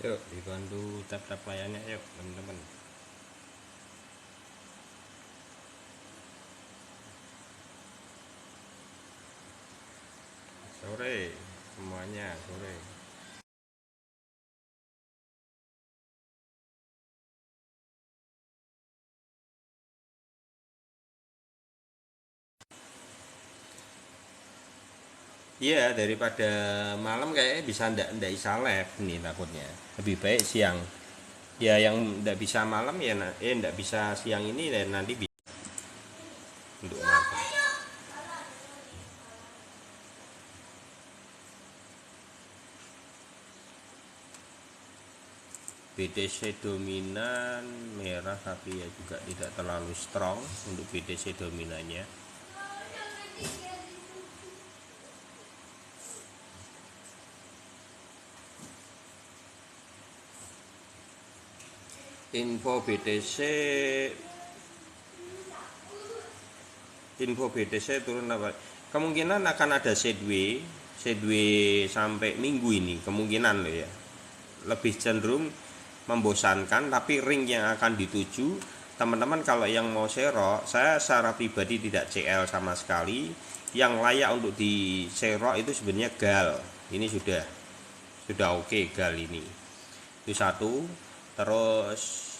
Yuk dibantu tap-tap layarnya yuk teman-teman. Sore semuanya sore. Iya, daripada malam kayaknya bisa ndak bisa live nih takutnya. Lebih baik siang. Ya yang ndak bisa malam ya ndak bisa siang ini dan nanti bisa untuk malam. BTC dominan merah tapi ya juga tidak terlalu strong untuk BTC dominannya. Info BTC turun apa? Kemungkinan akan ada sideways sampai minggu ini kemungkinan loh ya. Lebih cenderung membosankan, tapi ring yang akan dituju teman-teman kalau yang mau serok, saya secara pribadi tidak CL sama sekali. Yang layak untuk di serok itu sebenarnya gal. Ini sudah oke gal ini. Itu satu. Terus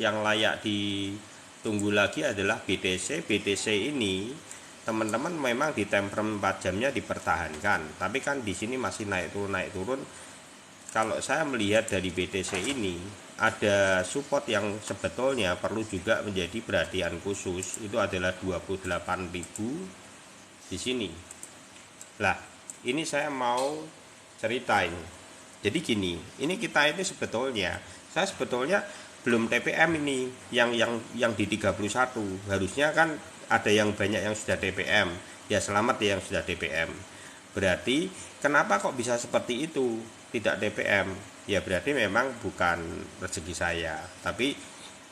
yang layak ditunggu lagi adalah BTC. BTC ini teman-teman memang di time frame 4 jamnya dipertahankan, tapi kan di sini masih naik turun. Kalau saya melihat dari BTC ini ada support yang sebetulnya perlu juga menjadi perhatian khusus, itu adalah 28.000 di sini. Lah, ini saya mau ceritain. Jadi gini, ini kita ini saya sebetulnya belum TPM ini yang di 31. Harusnya kan ada yang banyak yang sudah TPM. Ya selamat ya yang sudah TPM. Berarti kenapa kok bisa seperti itu? Tidak TPM. Ya berarti memang bukan rezeki saya, tapi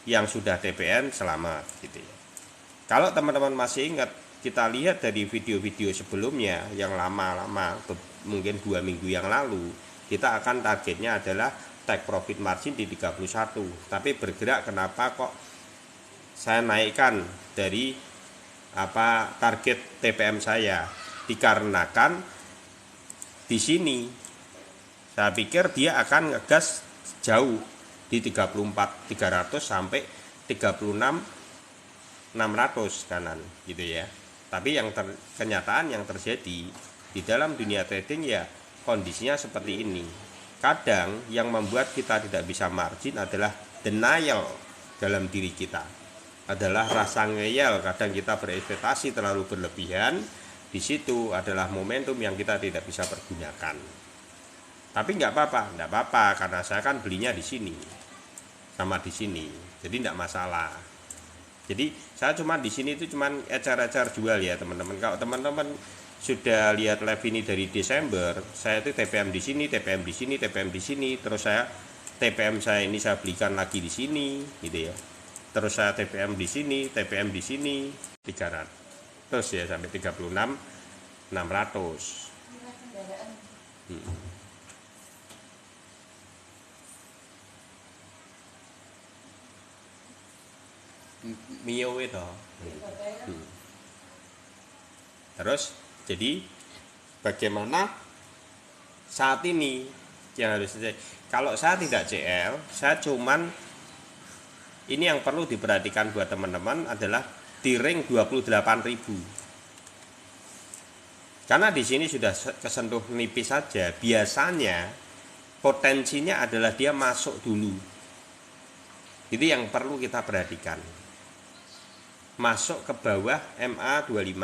yang sudah TPM selamat gitu ya. Kalau teman-teman masih ingat, kita lihat dari video-video sebelumnya yang lama-lama, mungkin 2 minggu yang lalu, kita akan targetnya adalah take profit margin di 31. Tapi bergerak kenapa kok saya naikkan dari target TPM saya? Dikarenakan di sini saya pikir dia akan ngegas jauh di 34.300 sampai 36.600 kanan gitu ya. Tapi kenyataan yang terjadi di dalam dunia trading ya kondisinya seperti ini. Kadang yang membuat kita tidak bisa margin adalah denial dalam diri kita. Adalah rasa ngeyel, kadang kita berekspektasi terlalu berlebihan. Di situ adalah momentum yang kita tidak bisa pergunakan. Tapi nggak apa-apa karena saya kan belinya di sini sama di sini, jadi nggak masalah. Jadi saya cuma di sini itu cuma ecar-ecar jual ya teman-teman. Kalau teman-teman sudah lihat live ini dari Desember, saya itu TPM di sini, TPM di sini, TPM di sini, terus saya TPM saya ini saya belikan lagi di sini, gitu ya. Terus saya TPM di sini, TPM di sini, 300, terus ya sampai 36.600. Mio itu. Terus jadi bagaimana saat ini yang harus kalau saya tidak CL, saya cuman ini yang perlu diperhatikan buat teman-teman adalah di ring 28.000. Karena di sini sudah kesentuh nipis saja, biasanya potensinya adalah dia masuk dulu. Itu yang perlu kita perhatikan. Masuk ke bawah MA25,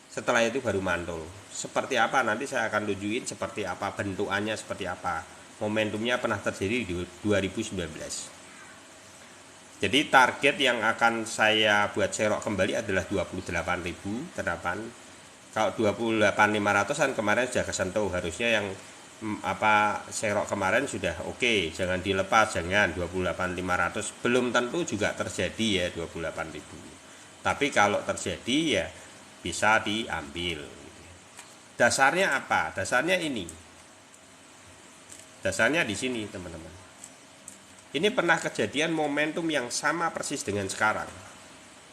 setelah itu baru mantul. Seperti apa nanti saya akan tunjukin seperti apa bentukannya, seperti apa. Momentumnya pernah terjadi di 2019. Jadi target yang akan saya buat serok kembali adalah 28.000 terapan. Kalau 28.500-an kemarin sudah kesentuh, harusnya yang serok kemarin sudah oke, jangan dilepas, jangan 28.500 belum tentu juga terjadi ya 28.000. Tapi kalau terjadi ya bisa diambil. Dasarnya apa? Dasarnya ini. Dasarnya di sini, teman-teman. Ini pernah kejadian momentum yang sama persis dengan sekarang.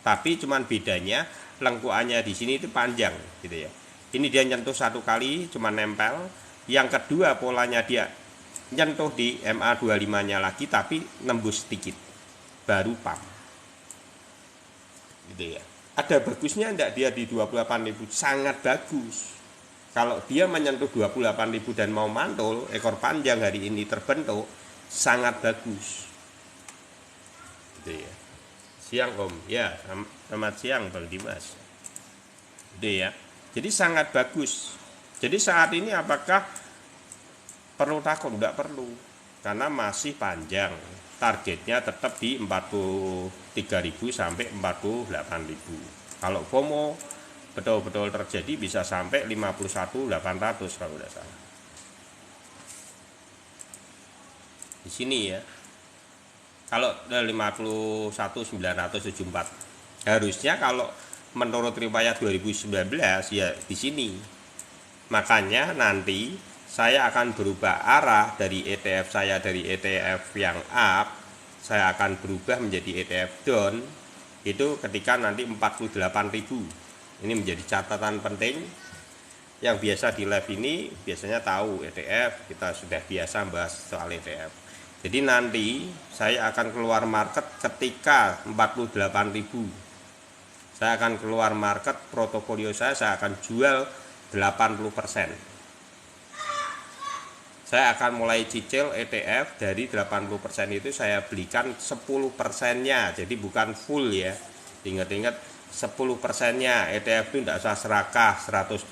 Tapi cuman bedanya lengkuannya di sini itu panjang gitu ya. Ini dia nyentuh satu kali cuma nempel. Yang kedua polanya dia nyentuh di MA25-nya lagi tapi nembus sedikit. Baru pump. Gitu ya. Ada bagusnya enggak dia di 28.000? Sangat bagus. Kalau dia menyentuh 28.000 dan mau mantul, ekor panjang hari ini terbentuk, sangat bagus. Gitu ya. Siang Om, ya selamat siang Bang Dimas. Gitu ya. Jadi sangat bagus. Jadi saat ini apakah perlu takut? Tidak perlu, karena masih panjang. Targetnya tetap di 43.000 sampai 48.000. Kalau FOMO betul-betul terjadi bisa sampai 51.800 kalau tidak salah. Di sini ya. Kalau 51.974 harusnya kalau menurut riwayat 2019 ya di sini. Makanya nanti saya akan berubah arah dari ETF saya dari ETF yang up, saya akan berubah menjadi ETF down itu ketika nanti 48.000. Ini menjadi catatan penting. Yang biasa di live ini biasanya tahu ETF, kita sudah biasa bahas soal ETF. Jadi nanti saya akan keluar market ketika 48.000. Saya akan keluar market, portofolio saya akan jual 80%. Saya akan mulai cicil ETF dari 80% itu saya belikan 10%-nya. Jadi bukan full ya. Ingat-ingat 10%-nya. ETF itu tidak usah serakah, $100,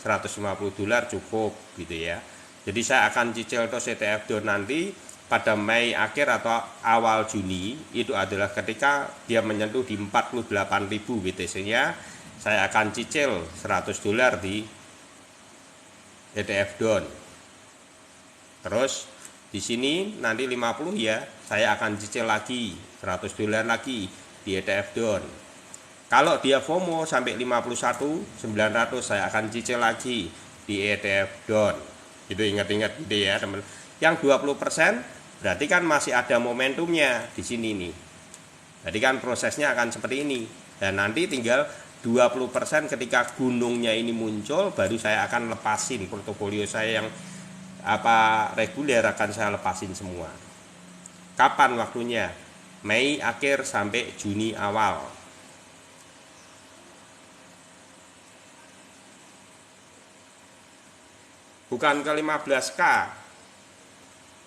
$150 cukup gitu ya. Jadi saya akan cicil terus ETF down nanti pada Mei akhir atau awal Juni. Itu adalah ketika dia menyentuh di 48.000 BTC-nya. Saya akan cicil $100 di ETF down. Terus di sini nanti 50 ya, saya akan cicil lagi $100 lagi di ETF down. Kalau dia FOMO sampai 51.900 saya akan cicil lagi di ETF down. Itu ingat-ingat gitu ya, teman. Yang 20% berarti kan masih ada momentumnya di sini nih. Jadi kan prosesnya akan seperti ini. Dan nanti tinggal 20% ketika gunungnya ini muncul baru saya akan lepasin portofolio saya yang reguler akan saya lepasin semua. Kapan waktunya? Mei akhir sampai Juni awal. Bukan ke 15K.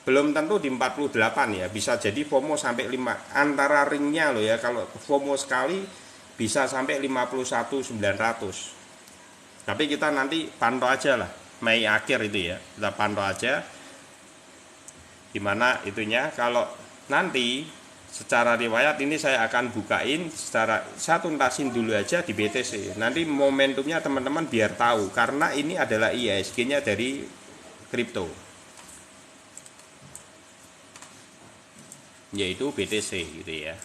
Belum tentu di 48 ya, bisa jadi FOMO sampai 5 antara ringnya loh ya. Kalau FOMO sekali bisa sampai 51.900. Tapi kita nanti pantau aja lah. Mei akhir itu ya, kita pantau aja gimana itunya. Kalau nanti secara riwayat ini saya akan bukain saya tuntasin dulu aja di BTC. Nanti momentumnya teman-teman biar tahu, karena ini adalah IISG-nya dari kripto, yaitu BTC gitu ya.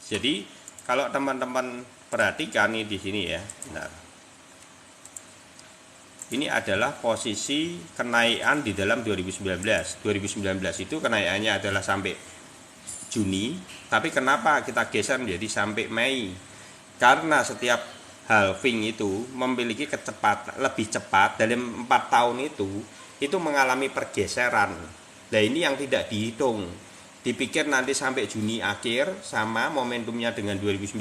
Jadi kalau teman-teman perhatikan nih di sini ya, benar. Ini adalah posisi kenaikan di dalam 2019. 2019 itu kenaikannya adalah sampai Juni, tapi kenapa kita geser menjadi sampai Mei? Karena setiap halving itu memiliki kecepatan lebih cepat dalam 4 tahun itu mengalami pergeseran. Nah, ini yang tidak dihitung. Dipikir nanti sampai Juni akhir sama momentumnya dengan 2019.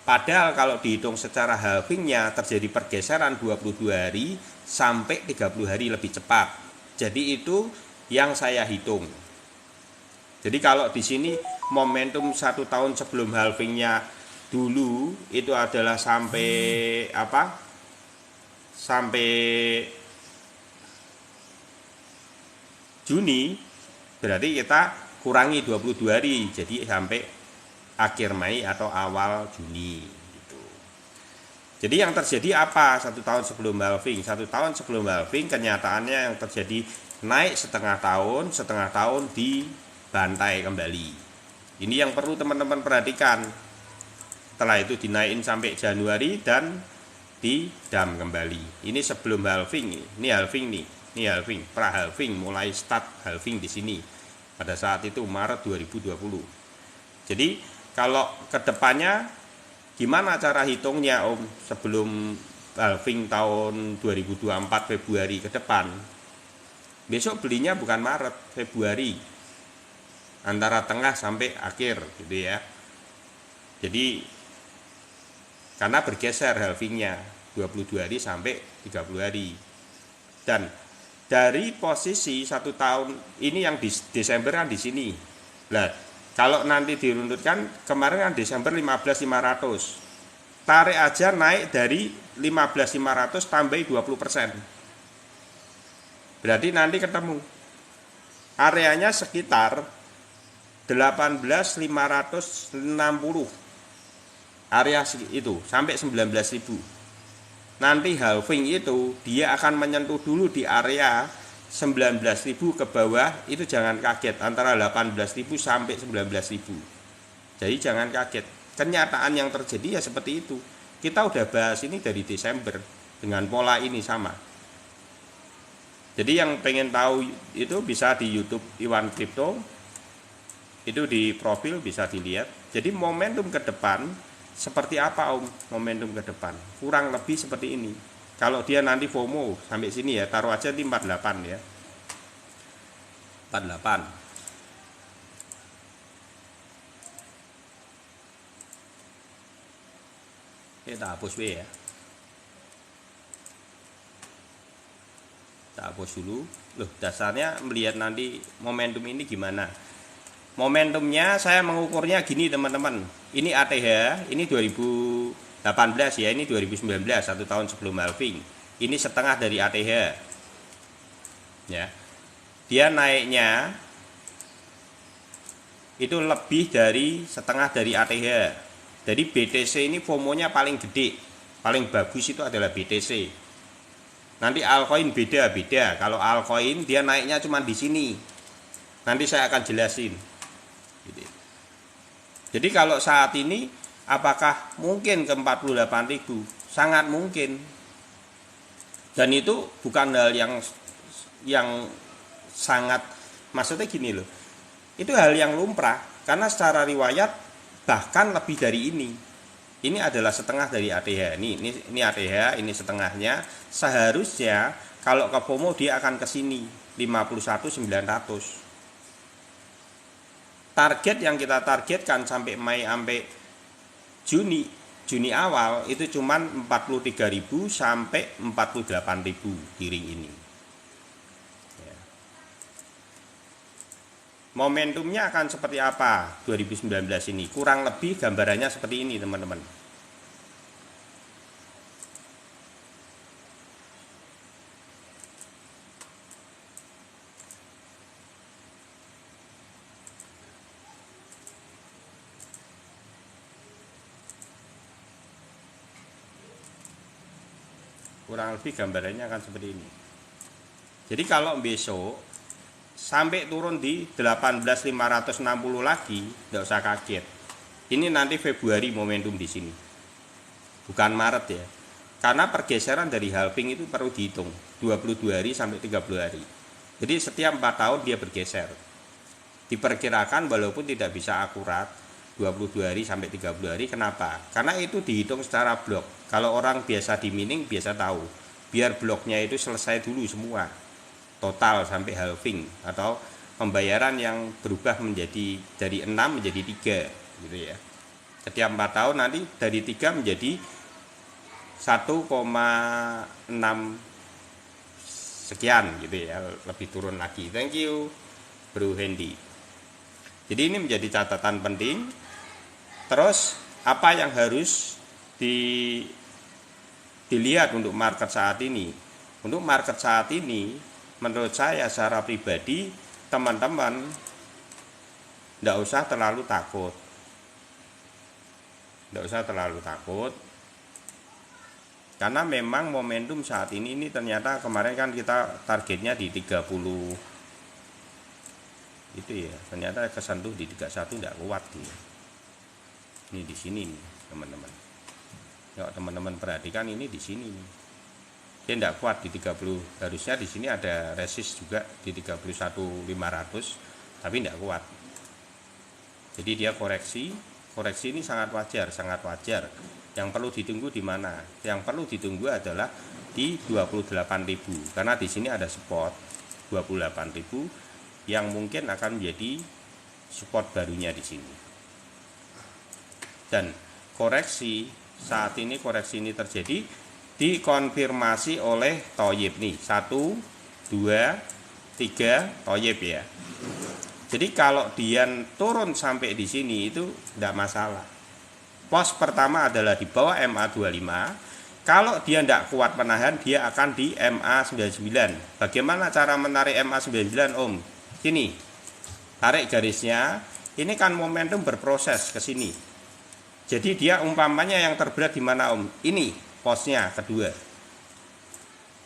Padahal kalau dihitung secara halvingnya terjadi pergeseran 22 hari sampai 30 hari lebih cepat. Jadi itu yang saya hitung. Jadi kalau di sini momentum 1 tahun sebelum halvingnya dulu itu adalah sampai sampai Juni, berarti kita kurangi 22 hari, jadi sampai akhir Mei atau awal Juni gitu. Jadi yang terjadi apa 1 tahun sebelum halving? 1 tahun sebelum halving kenyataannya yang terjadi naik setengah tahun dibantai kembali. Ini yang perlu teman-teman perhatikan. Setelah itu dinaikin sampai Januari dan dam kembali. Ini sebelum halving, ini halving nih, ini halving, pra halving, mulai start halving di sini pada saat itu Maret 2020. Jadi kalau kedepannya gimana cara hitungnya Om sebelum halving tahun 2024 Februari ke depan? Besok belinya bukan Maret, Februari, antara tengah sampai akhir gitu ya. Jadi karena bergeser halvingnya 22 hari sampai 30 hari. Dan dari posisi 1 tahun ini yang di Desember kan di sini. Nah, kalau nanti diruntutkan kemarin kan Desember 15.500. Tarik aja naik dari 15.500 tambah 20%. Berarti nanti ketemu areanya sekitar 18.560. Area itu sampai 19.000. Nanti halving itu dia akan menyentuh dulu di area 19.000 ke bawah, itu jangan kaget, antara 18.000 sampai 19.000. Jadi jangan kaget. Kenyataan yang terjadi ya seperti itu. Kita udah bahas ini dari Desember dengan pola ini sama. Jadi yang pengen tahu itu bisa di YouTube Iwan Crypto. Itu di profil bisa dilihat. Jadi momentum ke depan seperti apa Om, momentum ke depan kurang lebih seperti ini. Kalau dia nanti FOMO sampai sini ya, taruh aja di 48 ya, 48. Kita hapus ya, kita hapus dulu. Loh, dasarnya melihat nanti momentum ini gimana. Momentumnya saya mengukurnya gini teman-teman. Ini ATH, ini 2018 ya, ini 2019, 1 tahun sebelum halving. Ini setengah dari ATH. Ya. Dia naiknya itu lebih dari setengah dari ATH. Jadi BTC ini FOMO-nya paling gede. Paling bagus itu adalah BTC. Nanti altcoin beda-beda. Kalau altcoin dia naiknya cuma di sini. Nanti saya akan jelasin. Jadi kalau saat ini apakah mungkin ke 48.000? Sangat mungkin. Dan itu bukan hal yang sangat, maksudnya gini loh. Itu hal yang lumrah karena secara riwayat bahkan lebih dari ini. Ini adalah setengah dari ATH. Ini ATH, ini setengahnya. Seharusnya kalau ke FOMO dia akan ke sini 51.900. Target yang kita targetkan sampai Mei sampai Juni awal itu cuman 43.000 sampai 48.000 giring ini. Ya. Momentumnya akan seperti apa 2019 ini? Kurang lebih gambarannya seperti ini teman-teman. Kurang lebih gambarannya akan seperti ini. Jadi kalau besok sampai turun di 18.560 lagi, tidak usah kaget. Ini nanti Februari momentum di sini, bukan Maret ya. Karena pergeseran dari halving itu perlu dihitung 22 hari sampai 30 hari. Jadi setiap 4 tahun dia bergeser. Diperkirakan walaupun tidak bisa akurat 22 hari sampai 30 hari. Kenapa? Karena itu dihitung secara blok. Kalau orang biasa di mining biasa tahu, biar bloknya itu selesai dulu semua, total sampai halving atau pembayaran yang berubah menjadi dari 6 menjadi 3 gitu ya. Setiap 4 tahun nanti dari 3 menjadi 1,6 sekian gitu ya, lebih turun lagi. Thank you Bro Hendy. Jadi ini menjadi catatan penting. Terus apa yang harus dilihat untuk market saat ini? Untuk market saat ini menurut saya secara pribadi teman-teman tidak usah terlalu takut. Tidak usah terlalu takut. Karena memang momentum saat ini ternyata kemarin kan kita targetnya di 30 itu ya, ternyata kesentuh di 31 tidak kuat gitu. Ini di sini nih teman-teman. Kalau teman-teman perhatikan ini di sini nih. Dia tidak kuat di 30. Harusnya di sini ada resist juga di 31.500, tapi tidak kuat. Jadi dia koreksi. Koreksi ini sangat wajar, sangat wajar. Yang perlu ditunggu di mana? Yang perlu ditunggu adalah di 28.000, karena di sini ada support 28.000 yang mungkin akan menjadi support barunya di sini. Dan koreksi saat ini, koreksi ini terjadi dikonfirmasi oleh Thoyib nih, 1, 2, 3 Thoyib ya. Jadi kalau dia turun sampai di sini itu tidak masalah. Pos pertama adalah di bawah MA25. Kalau dia tidak kuat menahan, dia akan di MA99. Bagaimana cara menarik MA99 Om? Sini, tarik garisnya. Ini kan momentum berproses ke sini. Jadi dia umpamanya yang terberat di mana Om? Ini posnya kedua.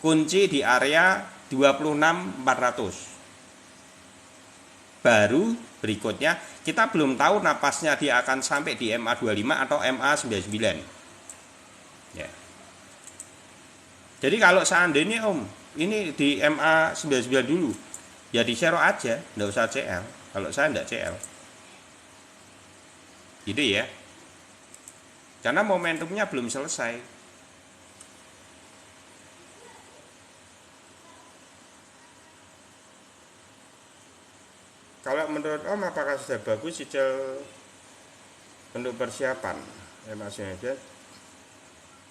Kunci di area 26.400. Baru berikutnya kita belum tahu napasnya dia akan sampai di MA25 atau MA99 ya. Jadi kalau seandainya Om ini di MA99 dulu ya di share aja, nggak usah CL. Kalau saya nggak CL gitu ya, karena momentumnya belum selesai. Kalau menurut Om apakah sudah bagus cicil untuk persiapan MA99?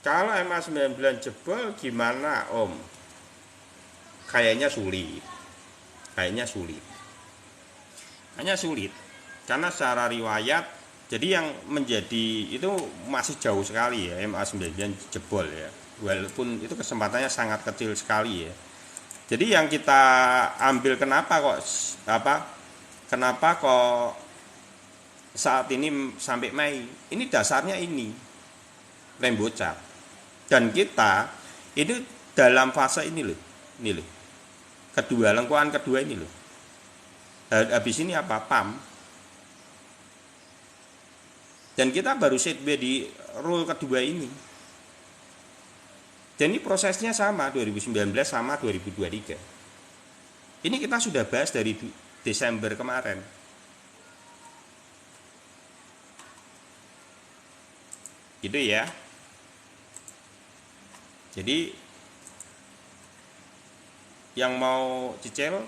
Kalau MA99 jebol gimana Om? Kayaknya sulit. Kayaknya sulit. Hanya sulit. Karena secara riwayat, jadi yang menjadi itu masih jauh sekali ya MA99 jebol ya. Walaupun itu kesempatannya sangat kecil sekali ya. Jadi yang kita ambil kenapa kok saat ini sampai Mei, ini dasarnya ini Rainbow Chart. Dan kita itu dalam fase ini loh, kedua, lengkuan kedua ini loh. Habis ini apa? PAM. Dan kita baru sideways di rule kedua ini. Dan ini prosesnya sama 2019 sama 2023. Ini kita sudah bahas dari Desember kemarin. Gitu ya. Jadi yang mau cicil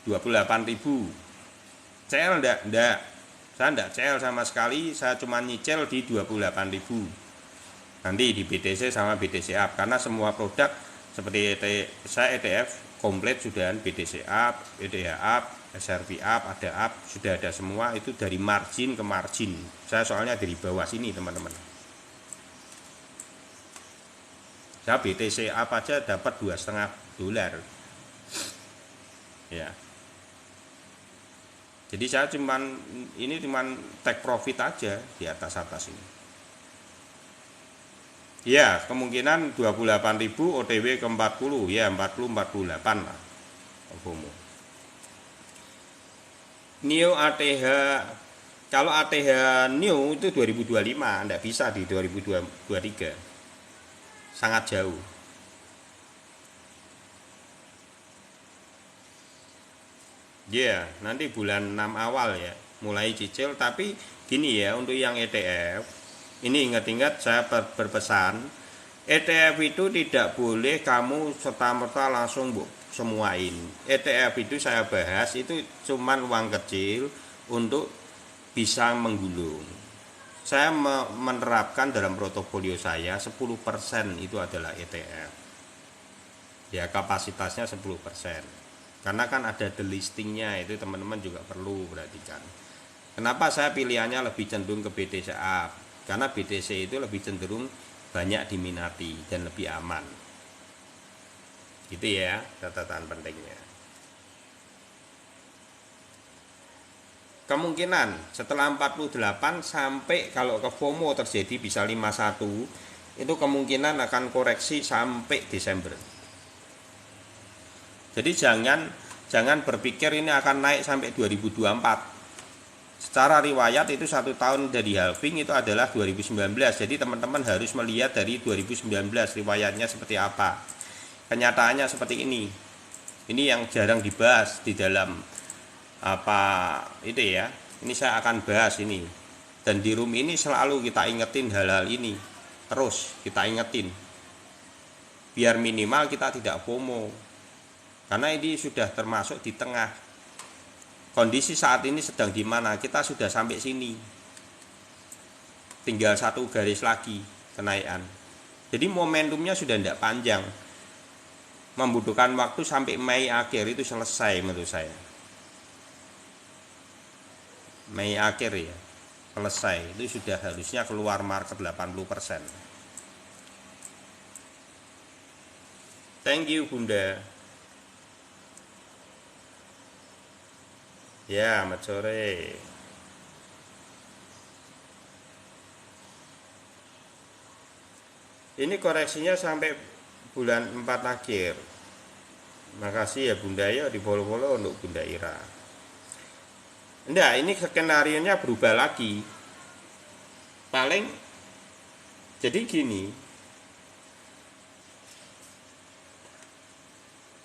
28.000. CL enggak. Saya enggak CL sama sekali, saya cuma nyicil di 28.000. Nanti di BTC sama BTC Up, karena semua produk seperti saya ETF komplit sudah, BTC Up, ETH Up, SRP Up, ada Up, sudah ada semua, itu dari margin ke margin. Saya soalnya dari bawah sini teman-teman. Saya BTC Up aja dapat $2,5. Ya. Jadi saya cuman take profit aja di atas ini. Ya, kemungkinan 28.000 OTW ke 40, ya 40-48 lah. New ATH, kalau ATH New itu 2025, enggak bisa di 2023. Sangat jauh. Ya, nanti bulan 6 awal ya, mulai cicil. Tapi gini ya, untuk yang ETF, ini ingat-ingat saya berpesan, ETF itu tidak boleh kamu serta-merta langsung semuain. ETF itu saya bahas, itu cuman uang kecil untuk bisa menggulung. Saya menerapkan dalam portofolio saya 10% itu adalah ETF. Ya, kapasitasnya 10%. Karena kan ada delistingnya, itu teman-teman juga perlu perhatikan. Kenapa saya pilihannya lebih cenderung ke BTC Up? Karena BTC itu lebih cenderung banyak diminati dan lebih aman. Gitu ya, catatan pentingnya. Kemungkinan setelah 48 sampai kalau ke FOMO terjadi bisa 51, itu kemungkinan akan koreksi sampai Desember. Jadi jangan berpikir ini akan naik sampai 2024. Secara riwayat itu 1 tahun dari halving itu adalah 2019. Jadi teman-teman harus melihat dari 2019 riwayatnya seperti apa. Kenyataannya seperti ini. Ini yang jarang dibahas di dalam apa itu ya. Ini saya akan bahas ini. Dan di room ini selalu kita ingetin hal-hal ini. Terus kita ingetin. Biar minimal kita tidak FOMO. Karena ini sudah termasuk di tengah. Kondisi saat ini sedang di mana? Kita sudah sampai sini. Tinggal 1 garis lagi kenaikan. Jadi momentumnya sudah tidak panjang. Membutuhkan waktu sampai Mei akhir itu selesai menurut saya. Mei akhir ya. Selesai. Itu sudah harusnya keluar market 80%. Thank you Bunda. Ya, selamat sore. Ini koreksinya sampai bulan 4 akhir. Makasih ya Bunda, ya di follow-follow untuk Bunda Ira. Enggak, ini skenario-nya berubah lagi. Paling jadi gini.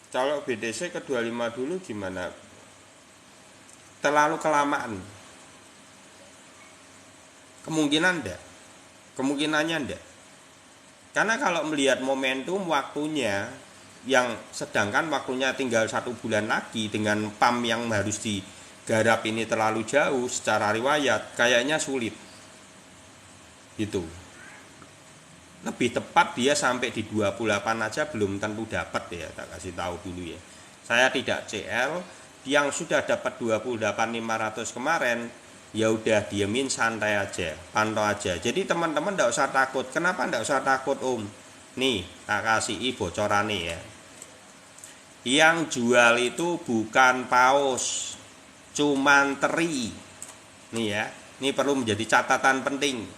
Kalau BTC ke 25 dulu gimana? Terlalu kelamaan. Kemungkinan enggak. Kemungkinannya enggak. Karena kalau melihat momentum waktunya yang sedangkan waktunya tinggal 1 bulan lagi dengan PAM yang harus digarap ini terlalu jauh secara riwayat, kayaknya sulit. Gitu. Lebih tepat dia sampai di 28 aja belum tentu dapat ya, tak kasih tahu dulu ya. Saya tidak CL. Yang sudah dapat 28.500 kemarin, ya udah diemin, santai aja, pantau aja. Jadi teman-teman enggak usah takut. Kenapa enggak usah takut Om? Nih, tak kasih bocorannya ya. Yang jual itu bukan paus, cuman teri. Nih ya, ini perlu menjadi catatan penting.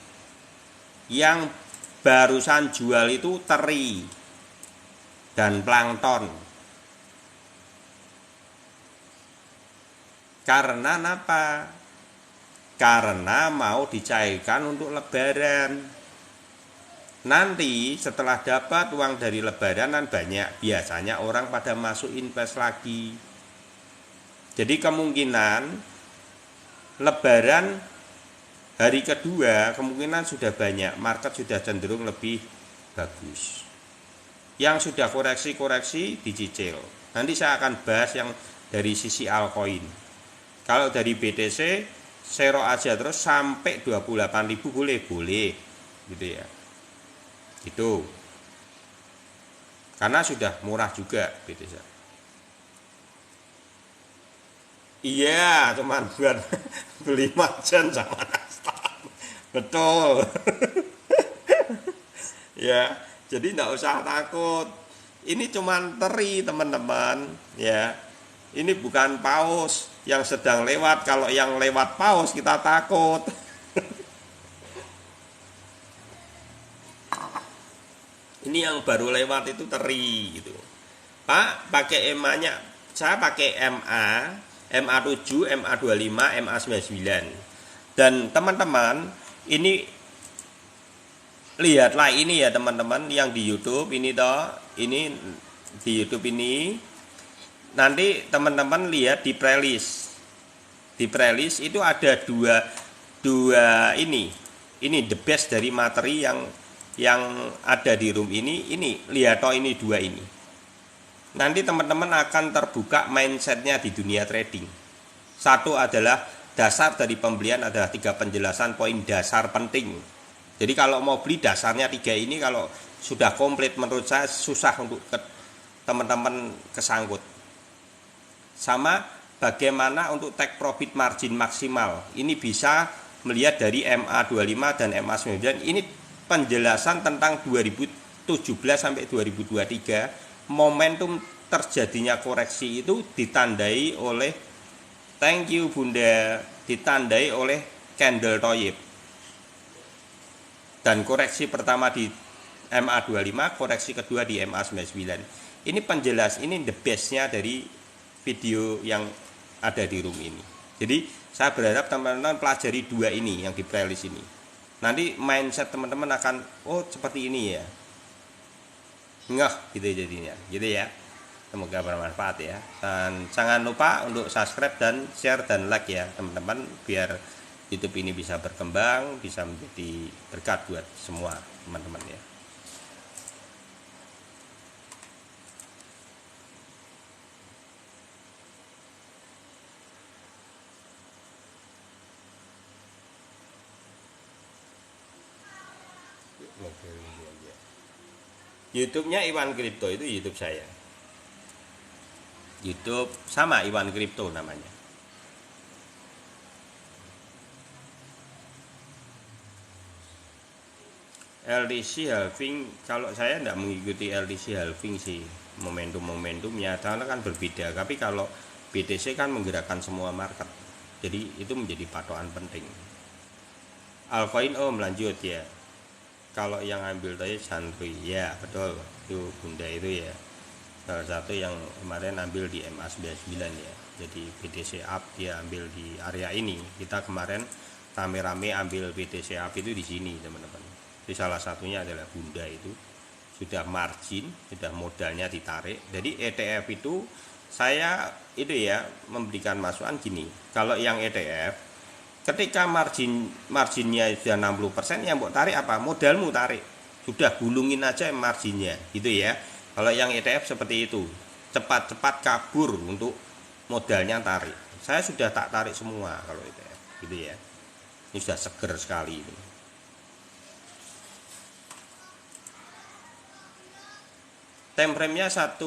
Yang barusan jual itu teri dan plankton. Karena apa? Karena mau dicairkan untuk lebaran. Nanti setelah dapat uang dari lebaranan banyak, biasanya orang pada masuk invest lagi. Jadi kemungkinan lebaran hari kedua kemungkinan sudah banyak, market sudah cenderung lebih bagus. Yang sudah koreksi-koreksi dicicil. Nanti saya akan bahas yang dari sisi altcoin. Kalau dari BTC sero aja terus sampai 28.000 boleh gitu ya. Gitu. Karena sudah murah juga BTC. Iya, cuman buat beli macan sama nastar. Betul. Ya, jadi enggak usah takut. Ini cuman teri, teman-teman, ya. Ini bukan paus yang sedang lewat. Kalau yang lewat paus kita takut. Ini yang baru lewat itu teri gitu. Pak, pakai EMA-nya. Saya pakai MA7, MA25, MA99. Dan teman-teman, ini lihatlah ini ya teman-teman yang di YouTube ini toh. Ini di YouTube ini. Nanti teman-teman lihat di playlist. Di playlist itu ada dua ini. Ini the best dari materi yang ada di room ini. Ini lihat toh ini dua ini. Nanti teman-teman akan terbuka mindsetnya di dunia trading. Satu adalah dasar dari pembelian adalah 3 penjelasan poin dasar penting. Jadi kalau mau beli dasarnya 3 ini kalau sudah komplit menurut saya susah untuk teman-teman kesangkut. Sama bagaimana untuk take profit margin maksimal. Ini bisa melihat dari MA25 dan MA9. Ini penjelasan tentang 2017 sampai 2023. Momentum terjadinya koreksi itu ditandai oleh, thank you Bunda, ditandai oleh candle toyib. Dan koreksi pertama di MA25, koreksi kedua di MA99. Ini penjelas, ini the bestnya dari video yang ada di room ini. Jadi Saya berharap teman-teman pelajari dua ini yang di playlist ini. Nanti mindset teman-teman akan, oh seperti ini ya, ngeh gitu jadinya, gitu ya. Semoga bermanfaat ya. Dan jangan lupa untuk subscribe dan share dan like ya teman-teman, biar YouTube ini bisa berkembang, bisa menjadi berkat buat semua teman-teman ya. YouTube-nya Iwan Kripto, itu YouTube saya. YouTube sama Iwan Kripto namanya. LDC halving, kalau saya tidak mengikuti LDC halving sih, momentumnya karena kan berbeda. Tapi kalau BTC kan menggerakkan semua market, jadi itu menjadi patokan penting. Altcoin lanjut ya. Kalau yang ambil tadi Santuy ya betul, itu Bunda itu ya salah satu yang kemarin ambil di MA99 ya. Jadi BTC up dia ambil di area ini. Kita kemarin rame-rame ambil BTC up itu di sini teman-teman. Jadi salah satunya adalah Bunda, itu sudah margin, sudah modalnya ditarik. Jadi ETF itu saya itu ya memberikan masukan gini. Kalau yang ETF ketika marginnya sudah 60%, yang mau tarik apa? Modalmu tarik. Sudah gulungin aja marginnya gitu ya. Kalau yang ETF seperti itu, cepat-cepat kabur untuk modalnya tarik. Saya sudah tak tarik semua kalau ETF gitu ya. Ini sudah seger sekali ini. Time frame-nya 1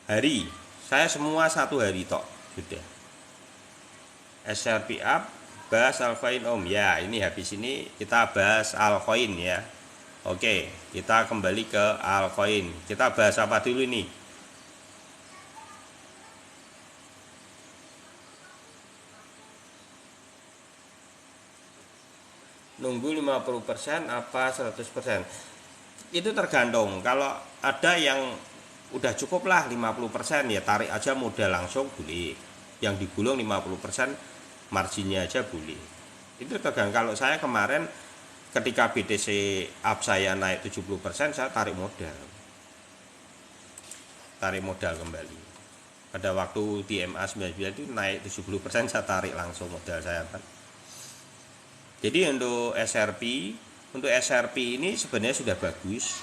hari. Saya semua 1 hari tok sudah. SRP up, bahas altcoin ya. Ini habis ini kita bahas altcoin ya. Oke, kita kembali ke altcoin. Kita bahas apa dulu nih? Nunggu 50% apa 100%? Itu tergantung. Kalau ada yang udah cukup lah 50% ya tarik aja modal langsung boleh. Yang digulung 50% marginnya aja boleh. Itu tergantung. Kalau saya kemarin ketika BTC up saya naik 70%, saya tarik modal. Tarik modal kembali. Pada waktu di MA99 itu naik 70%, saya tarik langsung modal saya kan. Jadi untuk SRP ini sebenarnya sudah bagus.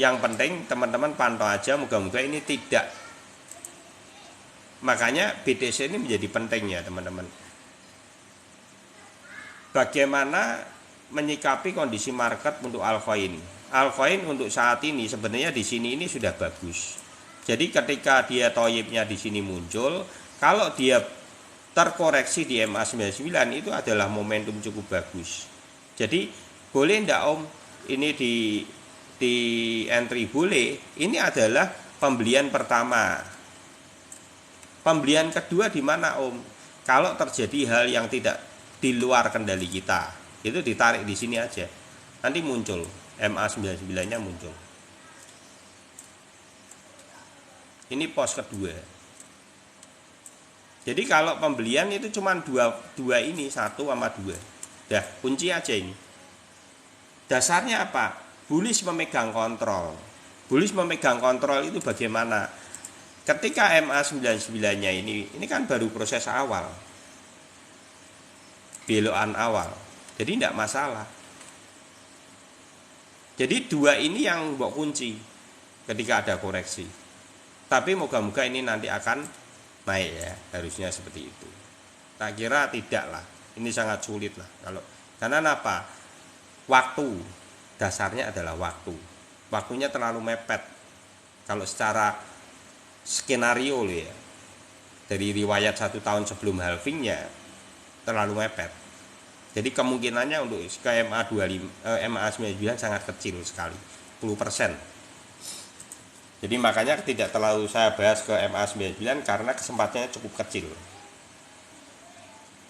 Yang penting teman-teman pantau aja, moga-moga ini tidak. Makanya BTC ini menjadi penting ya teman-teman. Bagaimana menyikapi kondisi market untuk altcoin? Altcoin untuk saat ini sebenarnya di sini ini sudah bagus. Jadi ketika dia toyibnya di sini muncul, kalau dia terkoreksi di MA99 itu adalah momentum cukup bagus. Jadi boleh enggak Om ini di entry? Boleh. Ini adalah pembelian pertama. Pembelian kedua di mana Om? Kalau terjadi hal yang tidak di luar kendali kita, itu ditarik di sini aja. Nanti muncul MA99-nya muncul. Ini pos kedua. Jadi kalau pembelian itu cuma dua ini, 1 sama 2. Dah, kunci aja ini. Dasarnya apa? Bullish memegang kontrol. Bullish memegang kontrol itu bagaimana? Ketika MA99-nya ini kan baru proses awal. Belokan awal. Jadi tidak masalah. Jadi 2 ini yang mbok kunci ketika ada koreksi. Tapi moga-moga ini nanti akan naik ya, harusnya seperti itu. Tak kira tidak lah. Ini sangat sulit lah karena apa? Waktu, dasarnya adalah waktu. Waktunya terlalu mepet. Kalau secara skenario ya, dari riwayat 1 tahun sebelum halvingnya terlalu mepet. Jadi kemungkinannya untuk ke MA99 sangat kecil sekali, 10%. Jadi makanya tidak terlalu saya bahas ke MA99 karena kesempatannya cukup kecil.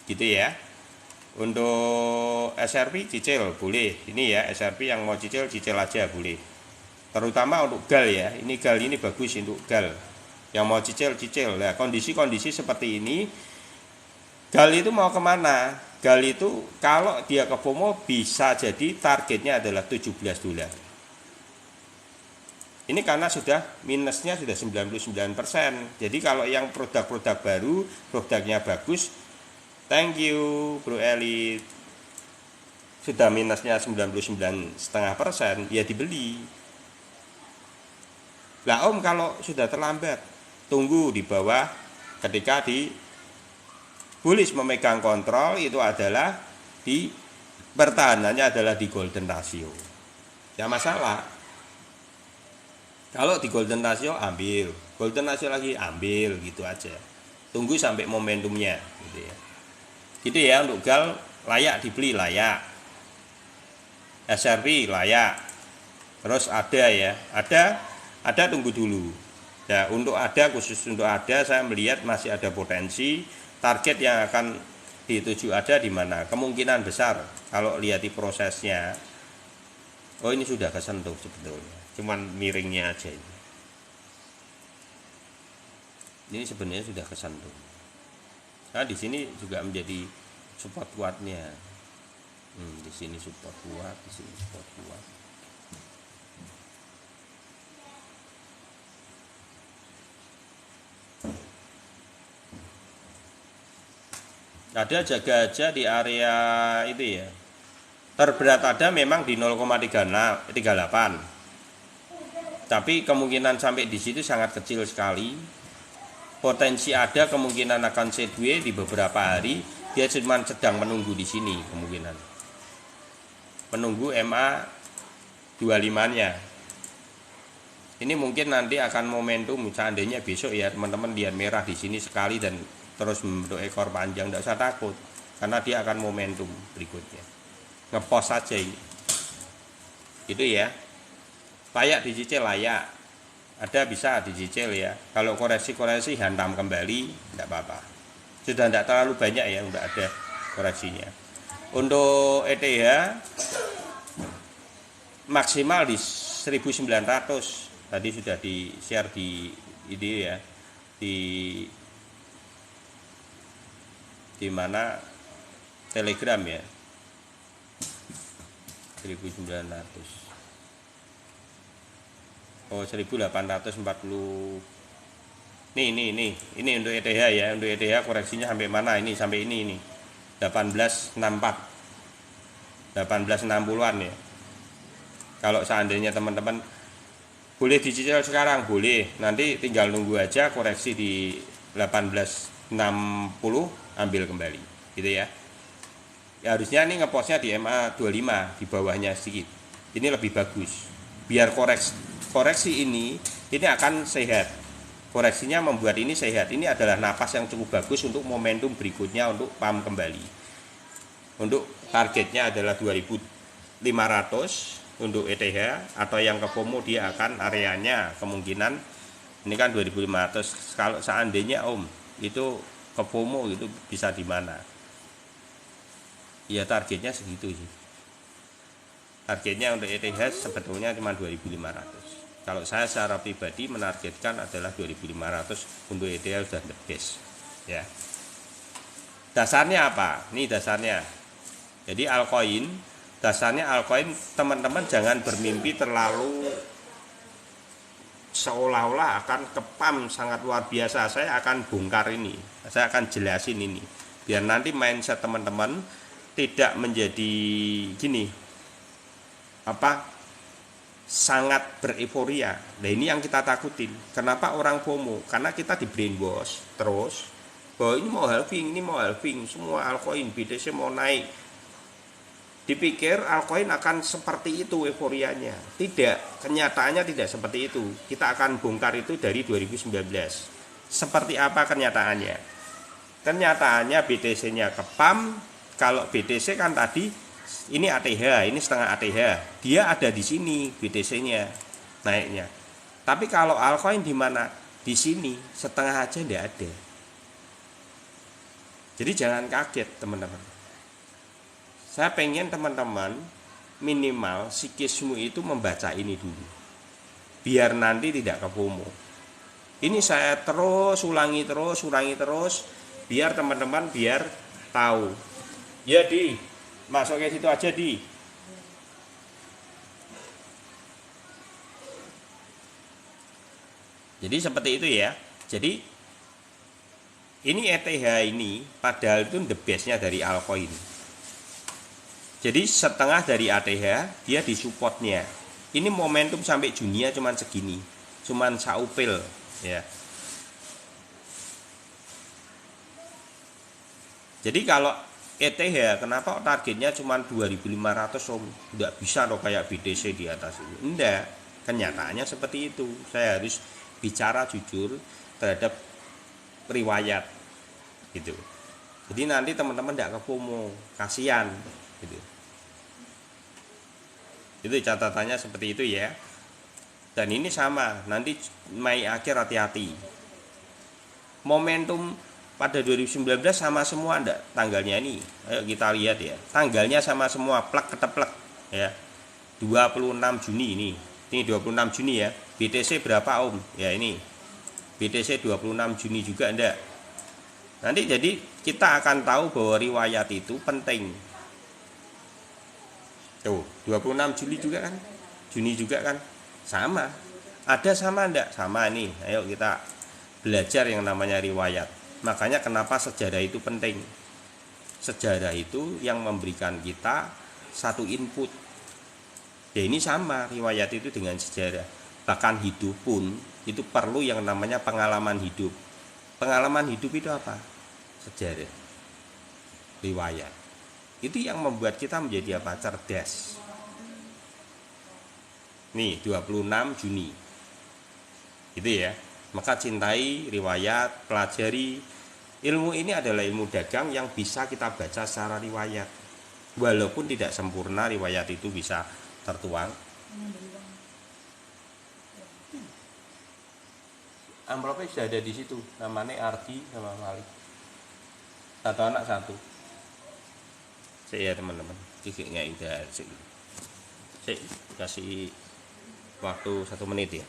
Gitu ya. Untuk SRP cicil boleh. Ini ya SRP yang mau cicil aja boleh. Terutama untuk GAL ya. Ini GAL ini bagus untuk GAL. Yang mau cicil. Nah, kondisi-kondisi seperti ini Gal itu mau kemana? Gal itu kalau dia ke FOMO bisa jadi targetnya adalah $17. Ini karena sudah minusnya sudah 99%. Jadi kalau yang produk-produk baru, produknya bagus, thank you Bro Elit. Sudah minusnya 99,5%, ya dibeli. Lah Om kalau sudah terlambat, tunggu di bawah ketika di bullish memegang kontrol itu adalah di pertahanannya adalah di golden ratio. Ya masalah. Kalau di golden ratio ambil, golden ratio lagi ambil gitu aja. Tunggu sampai momentumnya gitu ya. Gitu ya untuk gal layak dibeli layak. SRP layak. Terus ada ya, ada tunggu dulu. Ya, untuk ada khusus untuk ada saya melihat masih ada potensi target yang akan dituju ada di mana. Kemungkinan besar kalau lihat di prosesnya. Oh, ini sudah kesentuh sebetulnya. Cuman miringnya aja ini. Ini sebenarnya sudah kesentuh. Nah, di sini juga menjadi support kuatnya. Di sini support kuat, di sini support kuat. Ada jaga aja di area itu ya. Terberat ada memang di 0,38. Tapi kemungkinan sampai di situ sangat kecil sekali. Potensi ada kemungkinan akan sideways di beberapa hari. Dia cuma sedang menunggu di sini kemungkinan. Menunggu MA 25-nya. Ini mungkin nanti akan momentum seandainya besok ya teman-teman lihat merah di sini sekali dan terus membentuk ekor panjang, tidak usah takut karena dia akan momentum berikutnya. Ngepost saja ini. Itu ya. Layak dicicil layak, ada bisa dicicil ya. Kalau koreksi hantam kembali, tidak apa-apa. Sudah tidak terlalu banyak ya, sudah ada koreksinya. Untuk ETH maksimal di 1900. Tadi sudah di share di ide ya, di mana Telegram ya, 1900. Oh 1840. Ini untuk ETH ya. Untuk ETH koreksinya sampai mana? Ini sampai ini 1864 1860-an ya. Kalau seandainya teman-teman boleh dicicil sekarang boleh, nanti tinggal nunggu aja koreksi di 1860 ambil kembali gitu ya. Ya harusnya ini ngepostnya di MA 25 di bawahnya sedikit. Ini lebih bagus. Biar koreksi ini akan sehat. Koreksinya membuat ini sehat. Ini adalah napas yang cukup bagus untuk momentum berikutnya untuk pump kembali. Untuk targetnya adalah 2500 untuk ETH atau yang ke FOMO dia akan areanya kemungkinan ini kan 2500. Kalau seandainya Om itu ke FOMO itu bisa di mana? Ya targetnya segitu sih. Targetnya untuk ETH sebetulnya cuma 2500. Kalau saya secara pribadi menargetkan adalah 2500 untuk ETH sudah the best ya. Dasarnya apa? Ini dasarnya. Jadi altcoin, dasarnya altcoin teman-teman jangan bermimpi terlalu seolah-olah akan kepam sangat luar biasa. Saya akan bongkar ini, saya akan jelasin ini biar nanti mindset teman-teman tidak menjadi gini sangat bereforia. Nah ini yang kita takutin. Kenapa orang FOMO? Karena kita di brainwash terus bahwa ini mau halving, semua altcoin BTC mau naik. Dipikir altcoin akan seperti itu euforianya. Tidak, kenyataannya tidak seperti itu. Kita akan bongkar itu dari 2019. Seperti apa kenyataannya? Kenyataannya BTC-nya kepam. Kalau BTC kan tadi ini ATH, ini setengah ATH. Dia ada di sini BTC-nya naiknya. Tapi kalau altcoin di mana? Di sini setengah aja tidak ada. Jadi jangan kaget teman-teman. Saya pengen teman-teman minimal psikismu itu membaca ini dulu. Biar nanti tidak ke FOMO. Ini saya terus ulangi terus biar teman-teman biar tahu. Ya di masuk ke situ aja di. Jadi seperti itu ya. Jadi ini ETH ini padahal itu the base-nya dari altcoin. Jadi setengah dari ATH dia di supportnya. Ini momentum sampai Juni cuman segini, cuman saupil ya. Jadi kalau ETH kenapa targetnya cuman 2.500 Om? Enggak bisa loh kayak BTC di atas ini. Enggak, kenyataannya seperti itu. Saya harus bicara jujur terhadap riwayat gitu. Jadi nanti teman-teman tidak kepomo, kasihan gitu. Itu catatannya seperti itu ya. Dan ini sama, nanti Mei akhir hati-hati. Momentum pada 2019 sama semua enggak tanggalnya ini. Ayo kita lihat ya. Tanggalnya sama semua, plek keteplek ya. 26 Juni ini. Ini 26 Juni ya. BTC berapa Om? Ya ini. BTC 26 Juni juga enggak. Nanti jadi kita akan tahu bahwa riwayat itu penting. Tuh, 26 Juli juga kan? Juni juga kan? Sama. Ada sama enggak? Sama nih. Ayo kita belajar yang namanya riwayat. Makanya kenapa sejarah itu penting. Sejarah itu yang memberikan kita satu input. Ya ini sama riwayat itu dengan sejarah. Bahkan hidup pun itu perlu yang namanya pengalaman hidup. Pengalaman hidup itu apa? Sejarah. Riwayat. Itu yang membuat kita menjadi apa? Cerdas. Nih 26 Juni. Itu ya. Maka cintai riwayat, pelajari. Ilmu ini adalah ilmu dagang yang bisa kita baca secara riwayat. Walaupun tidak sempurna, riwayat itu bisa tertuang. Amplopnya sudah ada di situ, namanya Ardi sama Malik. Satu anak satu. Saya teman-teman, cikiknya udah saya kasih waktu 1 menit ya.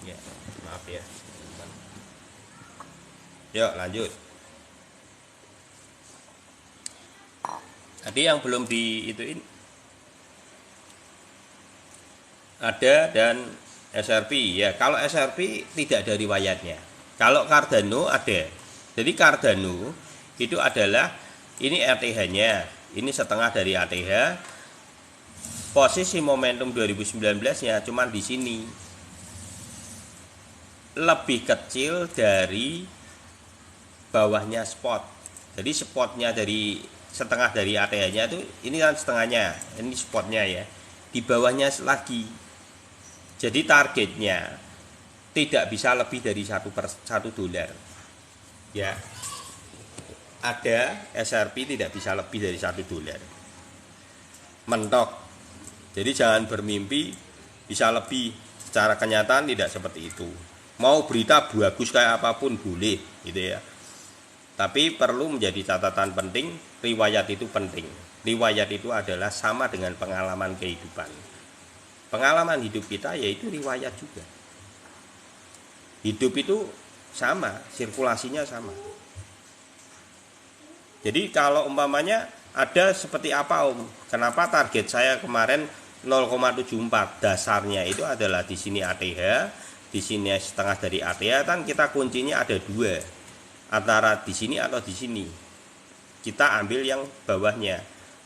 Ya, maaf ya. Yuk lanjut. Tadi yang belum diituin ada dan SRP ya. Kalau SRP tidak ada riwayatnya. Kalau Cardano ada. Jadi Cardano itu adalah ini RTH-nya, ini setengah dari ATH. Posisi momentum 2019-nya cuman di sini. Lebih kecil dari bawahnya spot. Jadi spotnya dari setengah dari ATH-nya itu ini kan setengahnya, ini spotnya ya. Di bawahnya lagi. Jadi targetnya tidak bisa lebih dari 1 dolar. Ya. Ada SRP tidak bisa lebih dari 1 dolar. Mentok. Jadi jangan bermimpi bisa lebih. Secara kenyataan tidak seperti itu. Mau berita bagus kayak apapun boleh gitu ya. Tapi perlu menjadi catatan penting, riwayat itu penting. Riwayat itu adalah sama dengan pengalaman kehidupan. Pengalaman hidup kita yaitu riwayat juga. Hidup itu sama, sirkulasinya sama. Jadi kalau umpamanya ada seperti apa Om? Kenapa target saya kemarin 0,74 dasarnya itu adalah di sini ATH, di sini setengah dari ATH, kan kita kuncinya ada 2 antara di sini atau di sini. Kita ambil yang bawahnya,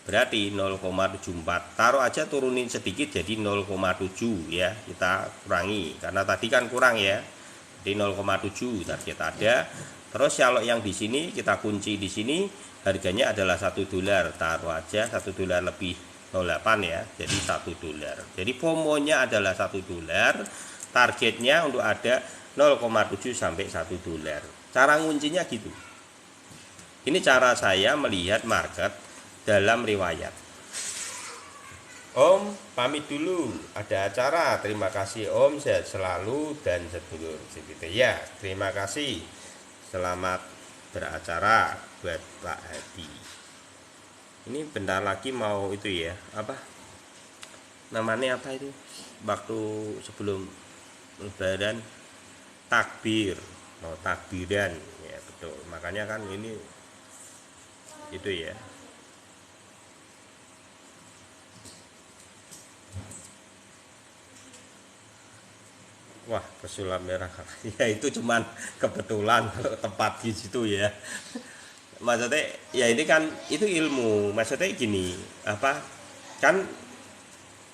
berarti 0,74. Taruh aja turunin sedikit jadi 0,7 ya, kita kurangi karena tadi kan kurang ya. Jadi 0,7 target ada. Terus kalau yang di sini kita kunci di sini harganya adalah 1 dolar. Taruh aja 1 dolar lebih 0,8 ya. Jadi 1 dolar. Jadi FOMO-nya adalah 1 dolar. Targetnya untuk ada 0,7 sampai 1 dolar. Cara nguncinya gitu. Ini cara saya melihat market dalam riwayat. Om pamit dulu, ada acara. Terima kasih Om, sehat selalu dan sedulur gitu ya. Terima kasih. Selamat beracara buat Pak Hadi. Ini bentar lagi mau itu ya, apa? Namanya apa itu? Waktu sebelum lebaran takbir, mau takbiran ya betul. Makanya kan ini itu ya. Wah, pesulap merah. Ya itu cuman kebetulan kalau tepat di situ ya. Maksudnya ya ini kan itu ilmu. Maksudnya gini, apa? Kan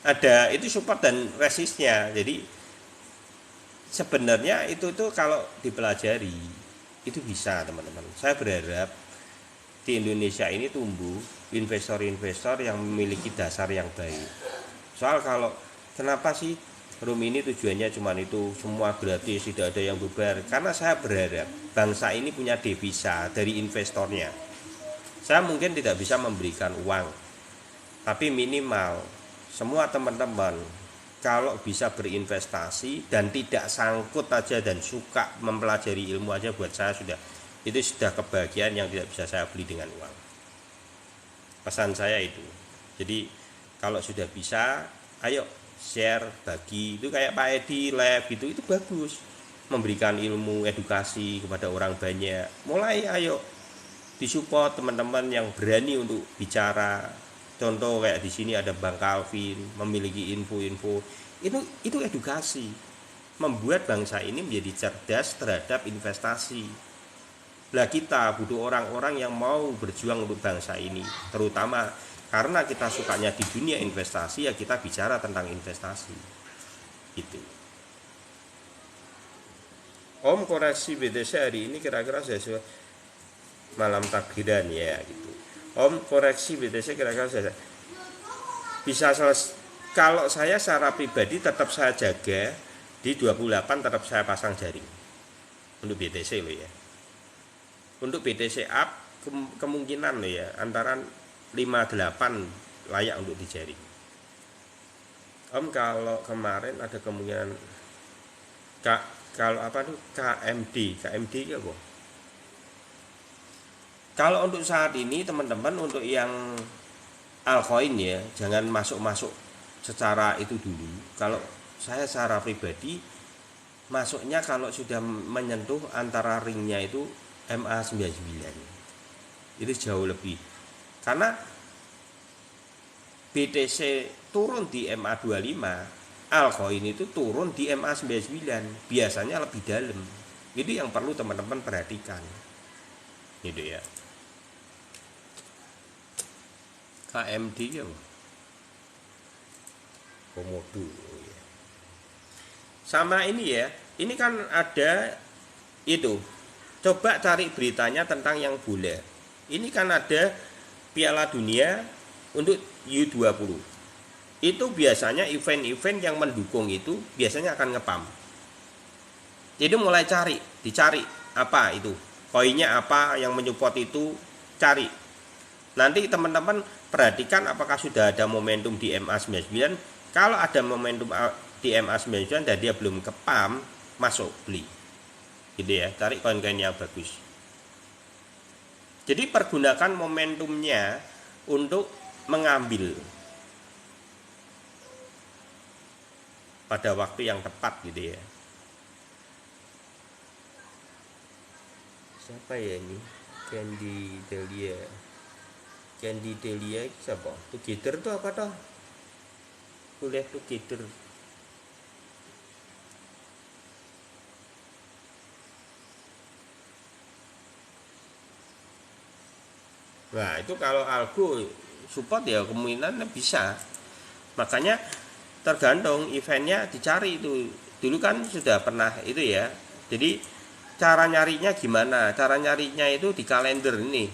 ada itu support dan resistnya. Jadi sebenarnya itu tuh kalau dipelajari itu bisa teman-teman. Saya berharap di Indonesia ini tumbuh investor-investor yang memiliki dasar yang baik. Soal kalau kenapa sih room ini tujuannya cuma itu, semua gratis, tidak ada yang bebar. Karena saya berharap bangsa ini punya devisa dari investornya. Saya mungkin tidak bisa memberikan uang, tapi minimal semua teman-teman kalau bisa berinvestasi dan tidak sangkut aja dan suka mempelajari ilmu aja, buat saya sudah itu sudah kebahagiaan yang tidak bisa saya beli dengan uang. Pesan saya itu. Jadi kalau sudah bisa, ayo share, bagi. Itu kayak Pak Edi Lab gitu, itu bagus. Memberikan ilmu, edukasi kepada orang banyak. Mulai ayo disupport teman-teman yang berani untuk bicara. Contoh kayak di sini ada Bang Calvin, memiliki info-info. Itu edukasi. Membuat bangsa ini menjadi cerdas terhadap investasi. Lah kita butuh orang-orang yang mau berjuang untuk bangsa ini, terutama karena kita sukanya di dunia investasi, ya kita bicara tentang investasi. Gitu. Om koreksi BTC hari ini kira-kira sesuai malam takbiran ya gitu. Om koreksi BTC kira-kira sesuai. Bisa selesai. Kalau saya secara pribadi tetap saya jaga di 28, tetap saya pasang jaring untuk BTC loh ya. Untuk BTC up kemungkinan ya antara 58 layak untuk dijaring. Om kalau kemarin ada kemungkinan kalau apa tuh KMD itu apa? Kalau untuk saat ini teman-teman untuk yang altcoin ya jangan masuk secara itu dulu. Kalau saya secara pribadi masuknya kalau sudah menyentuh antara ringnya itu MA99 itu jauh lebih, karena BTC turun di MA25, altcoin itu turun di MA99 biasanya lebih dalam. Itu yang perlu teman-teman perhatikan gitu ya. KMD ya Komodo ya. Sama ini ya, ini kan ada itu. Coba cari beritanya tentang yang bola. Ini kan ada Piala Dunia untuk U20. Itu biasanya event-event yang mendukung itu biasanya akan ngepam. Jadi mulai dicari apa itu, koinnya apa yang menyupport itu, cari. Nanti teman-teman perhatikan apakah sudah ada momentum di MA99. Kalau ada momentum di MA99 dan dia belum kepam, masuk beli. Gitu ya, cari koin-koin yang bagus. Jadi pergunakan momentumnya untuk mengambil pada waktu yang tepat gitu ya. Siapa ya ini? Candy Delia siapa? Together tuh apa toh? Kuliah Together. Nah itu kalau algo support ya kemungkinan bisa. Makanya tergantung eventnya dicari itu. Dulu kan sudah pernah itu ya. Jadi cara nyarinya gimana? Cara nyarinya itu di kalender ini.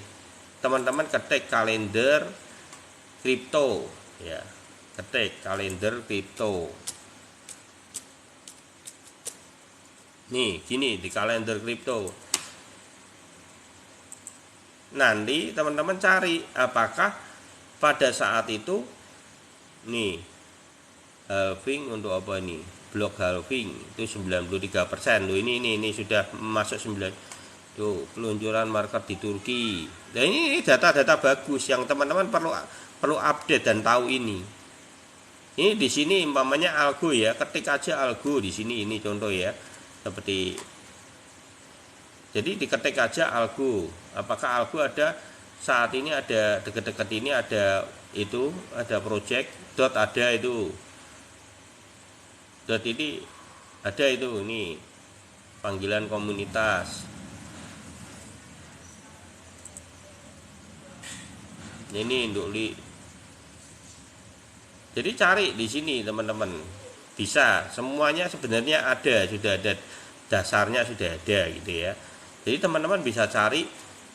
Teman-teman ketik kalender kripto ya. Ketik kalender kripto. Nih gini di kalender kripto. Nanti teman-teman cari apakah pada saat itu nih halving untuk apa nih, blok halving itu 93% loh, ini sudah masuk 9 tuh, peluncuran market di Turki. Nah ini data-data bagus yang teman-teman perlu update dan tahu ini. Ini di sini umpamanya algo ya, ketik aja algo di sini, ini contoh ya, seperti jadi diketik aja algo, apakah algo ada saat ini, ada dekat-dekat ini ada itu, ada project dot, ada itu dot, ini ada itu, ini panggilan komunitas, ini untuk jadi cari di sini teman-teman, bisa semuanya sebenarnya ada, sudah ada dasarnya, sudah ada gitu ya. Jadi teman-teman bisa cari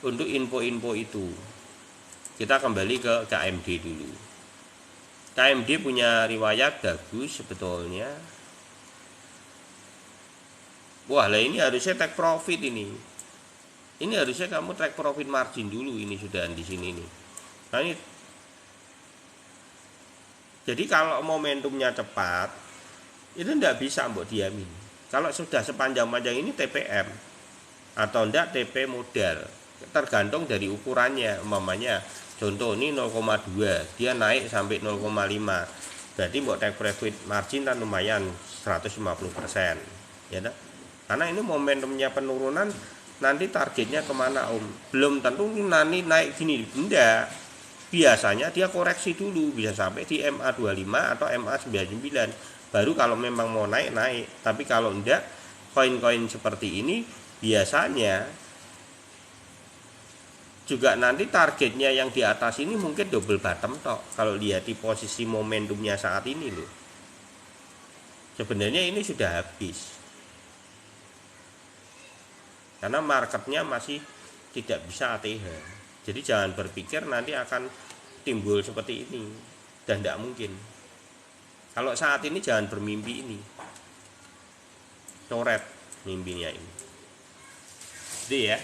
untuk info-info itu. Kita kembali ke KMD dulu. KMD punya riwayat bagus sebetulnya. Wah lah, ini harusnya take profit ini. Ini harusnya kamu take profit margin dulu, ini sudah di sini nih. Nah ini, jadi kalau momentumnya cepat itu tidak bisa mbok diamin. Kalau sudah sepanjang-panjang ini TPM atau enggak TP modal, tergantung dari ukurannya. Umpamanya contoh ini 0,2, dia naik sampai 0,5, berarti mbok take profit margin kan lumayan 150%, ya dah? Karena ini momentumnya penurunan, nanti targetnya kemana om? Belum tentu nanti naik gini, enggak. Biasanya dia koreksi dulu, bisa sampai di MA25 atau MA99, baru kalau memang mau naik, tapi kalau enggak, koin-koin seperti ini biasanya juga nanti targetnya yang di atas ini mungkin double bottom tok, kalau lihat di posisi momentumnya saat ini loh. Sebenarnya ini sudah habis, karena marketnya masih tidak bisa ATH. Jadi jangan berpikir nanti akan timbul seperti ini, dan tidak mungkin. Kalau saat ini jangan bermimpi ini, coret mimpinya ini. Jadi ya,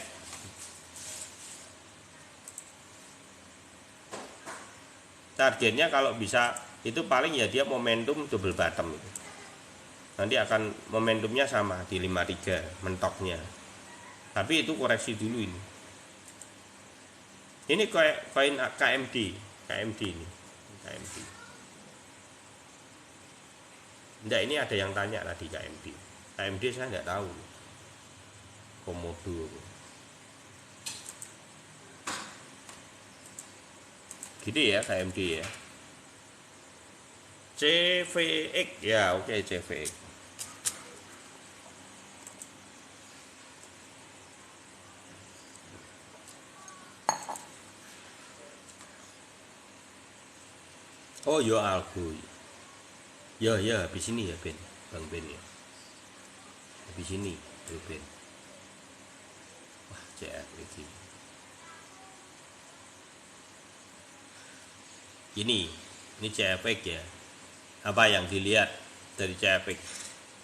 targetnya kalau bisa itu paling ya dia momentum double bottom itu. Nanti akan momentumnya sama di 53 mentoknya. Tapi itu koreksi dulu ini. Ini koin KMD ini, KMD. Enggak, ini ada yang tanya tadi KMD. KMD saya enggak tahu. Komodo. Gini ya KMD ya. CVX ya, oke CVX. Oh ya algo. Ya habis ini ya Ben, Bang Ben ya. Habis ini tuh Ben. Wah, CFX ini CFX ya. Apa yang dilihat dari CFX?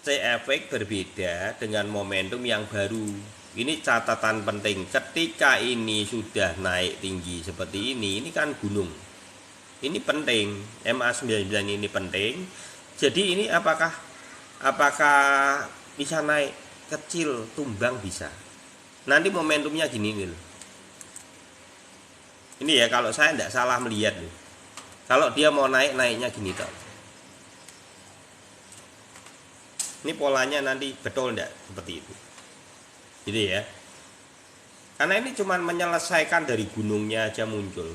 CFX berbeda dengan momentum yang baru. Ini catatan penting, ketika ini sudah naik tinggi seperti ini kan gunung. Ini penting, MA99 ini penting. Jadi ini apakah bisa naik kecil, tumbang bisa. Nanti momentumnya gini nih loh. Ini ya kalau saya tidak salah melihat nih. Kalau dia mau naiknya gini toh. Ini polanya nanti betul enggak seperti itu. Jadi ya. Karena ini cuma menyelesaikan dari gunungnya aja muncul.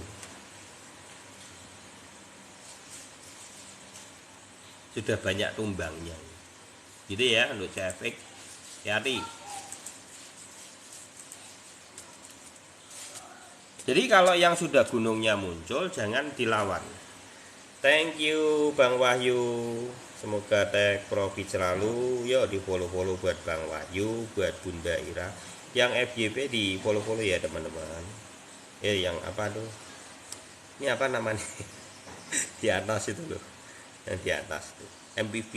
Sudah banyak tumbangnya. Gitu ya untuk CFX. Hati-hati. Jadi kalau yang sudah gunungnya muncul jangan dilawan. Thank you Bang Wahyu. Semoga take profit selalu. Yuk di follow buat Bang Wahyu, buat Bunda Ira. Yang FYP di follow ya teman-teman. Yang apa tuh? Ini apa namanya? Di atas itu loh. Yang di atas tuh. MPV.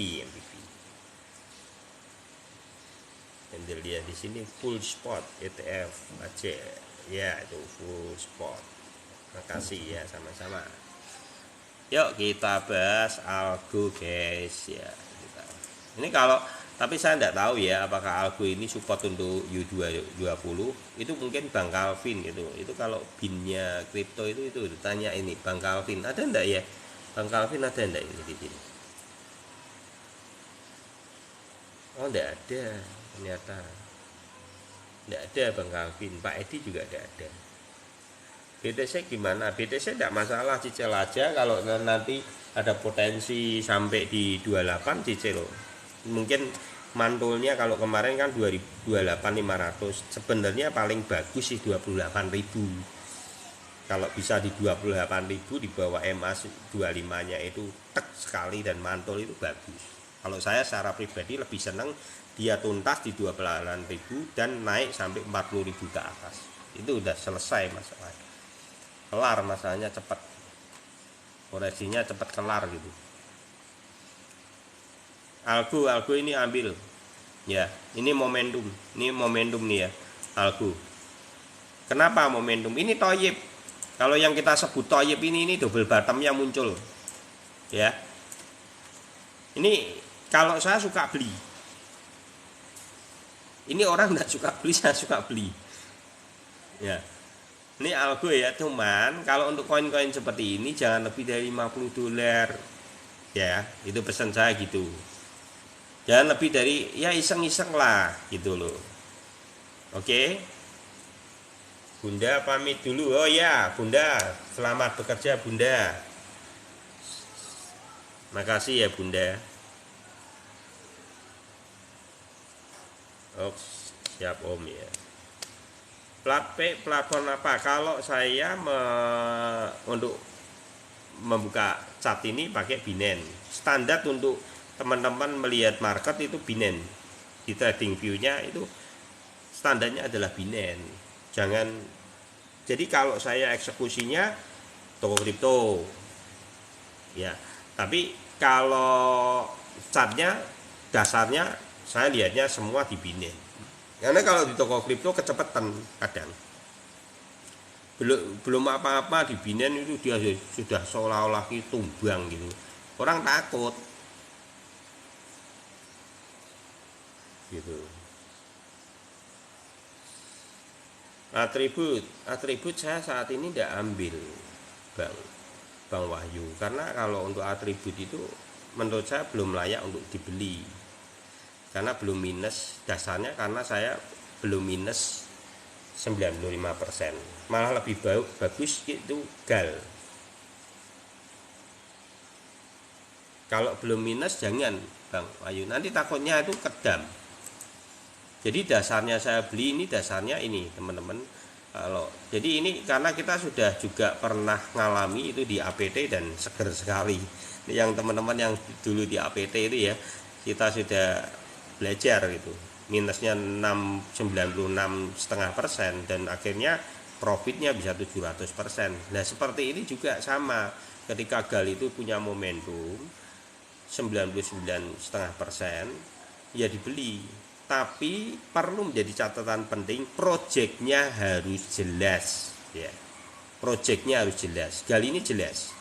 Dan dilihat di sini full spot ETF aja. Ya itu full spot. Makasih ya, sama-sama. Yuk kita bahas algo guys ya. Ini kalau tapi saya tidak tahu ya apakah algo ini support untuk U220 itu mungkin Bang Calvin gitu. Itu kalau binnya kripto itu tanya ini Bang Calvin ada enggak ya? Bang Calvin ada enggak ini di sini? Oh enggak ada ternyata. Enggak ada Bang Calvin, Pak Edi juga enggak ada. BTC gimana? BTC tidak masalah, cicil aja kalau nanti ada potensi sampai di 28 cicil. Mungkin mantulnya kalau kemarin kan 28.500. Sebenarnya paling bagus sih 28.000. Kalau bisa di 28.000 di bawah MA 25-nya itu tek sekali dan mantul itu bagus. Kalau saya secara pribadi lebih senang dia tuntas di 28.000 dan naik sampai 40.000 ke atas. Itu udah selesai masalahnya. Kelar masalahnya cepat, koreksinya cepat kelar gitu. Algo ini ambil ya, ini momentum nih ya algo. Kenapa momentum ini toyib? Kalau yang kita sebut toyib ini double bottomnya muncul ya. Ini kalau saya suka beli, ini orang nggak suka beli, saya suka beli ya. Ini algo ya, cuman kalau untuk koin-koin seperti ini jangan lebih dari 50 dolar ya, itu pesan saya gitu. Jangan lebih dari ya iseng-iseng lah gitu loh. Oke. Bunda pamit dulu. Oh ya Bunda, selamat bekerja Bunda. Makasih ya Bunda. Oh siap Om ya. Plat P platform apa? Kalau saya untuk membuka chart ini pakai Binance. Standar untuk teman-teman melihat market itu Binance. Di trading view-nya itu standarnya adalah Binance. Jangan, jadi kalau saya eksekusinya toko kripto ya, tapi kalau chartnya dasarnya saya lihatnya semua di Binance. Karena kalau di toko kripto kecepatan kadang. Belum apa-apa di Binance itu dia sudah seolah-olah tumbang gitu. Orang takut. Gitu. Atribut saya saat ini tidak ambil Bang Wahyu, karena kalau untuk atribut itu menurut saya belum layak untuk dibeli. Karena belum minus, dasarnya karena saya belum minus 95%, malah lebih bagus itu GAL. Kalau belum minus jangan Bang Ayu, nanti takutnya itu kedam. Jadi dasarnya saya beli ini, dasarnya ini teman-teman. Jadi ini karena kita sudah juga pernah ngalami itu di APT dan seger sekali. Yang teman-teman yang dulu di APT itu ya, kita sudah belajar gitu, minusnya 96,5% dan akhirnya profitnya bisa 700%. Nah seperti ini juga sama, ketika GAL itu punya momentum 99,5% ya dibeli, tapi perlu menjadi catatan penting, projectnya harus jelas ya, projectnya harus jelas. GAL ini jelas,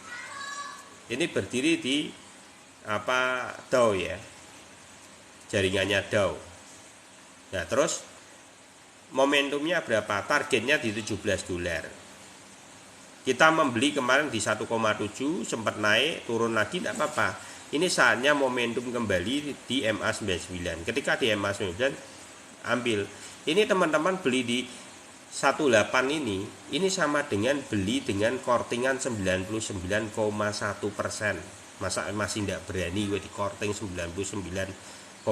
ini berdiri di DAO ya, jaringannya DAO. Nah terus momentumnya berapa? Targetnya di 17 dolar. Kita membeli kemarin di 1,7, sempat naik turun lagi tidak apa-apa. Ini saatnya momentum kembali di MA99. Ketika di MA99 ambil. Ini teman-teman beli di 18 ini sama dengan beli dengan kortingan 99,1%. Masa masih tidak berani gue di korting 99,1%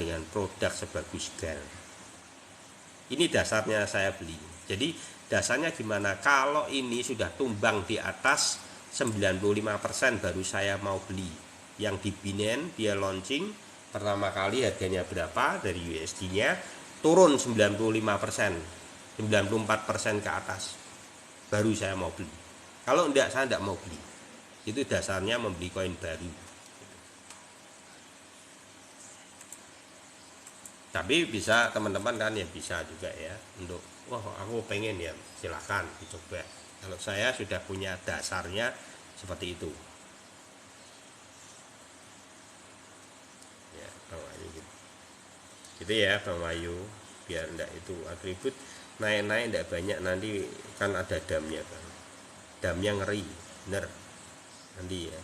dengan produk sebagus GAL. Ini dasarnya saya beli. Jadi dasarnya gimana? Kalau ini sudah tumbang di atas 95% baru saya mau beli. Yang di Binance dia launching pertama kali harganya berapa dari USD-nya, turun 95%, 94% ke atas. Baru saya mau beli. Kalau enggak saya enggak mau beli. Itu dasarnya membeli koin baru. Tapi bisa teman-teman kan ya, bisa juga ya untuk wah aku pengen ya, silahkan dicoba. Kalau saya sudah punya dasarnya seperti itu ya Bang Wahyu gitu ya Bang Wahyu, biar enggak itu atribut naik-naik enggak banyak, nanti kan ada damnya kan, damnya ngeri bener nanti ya.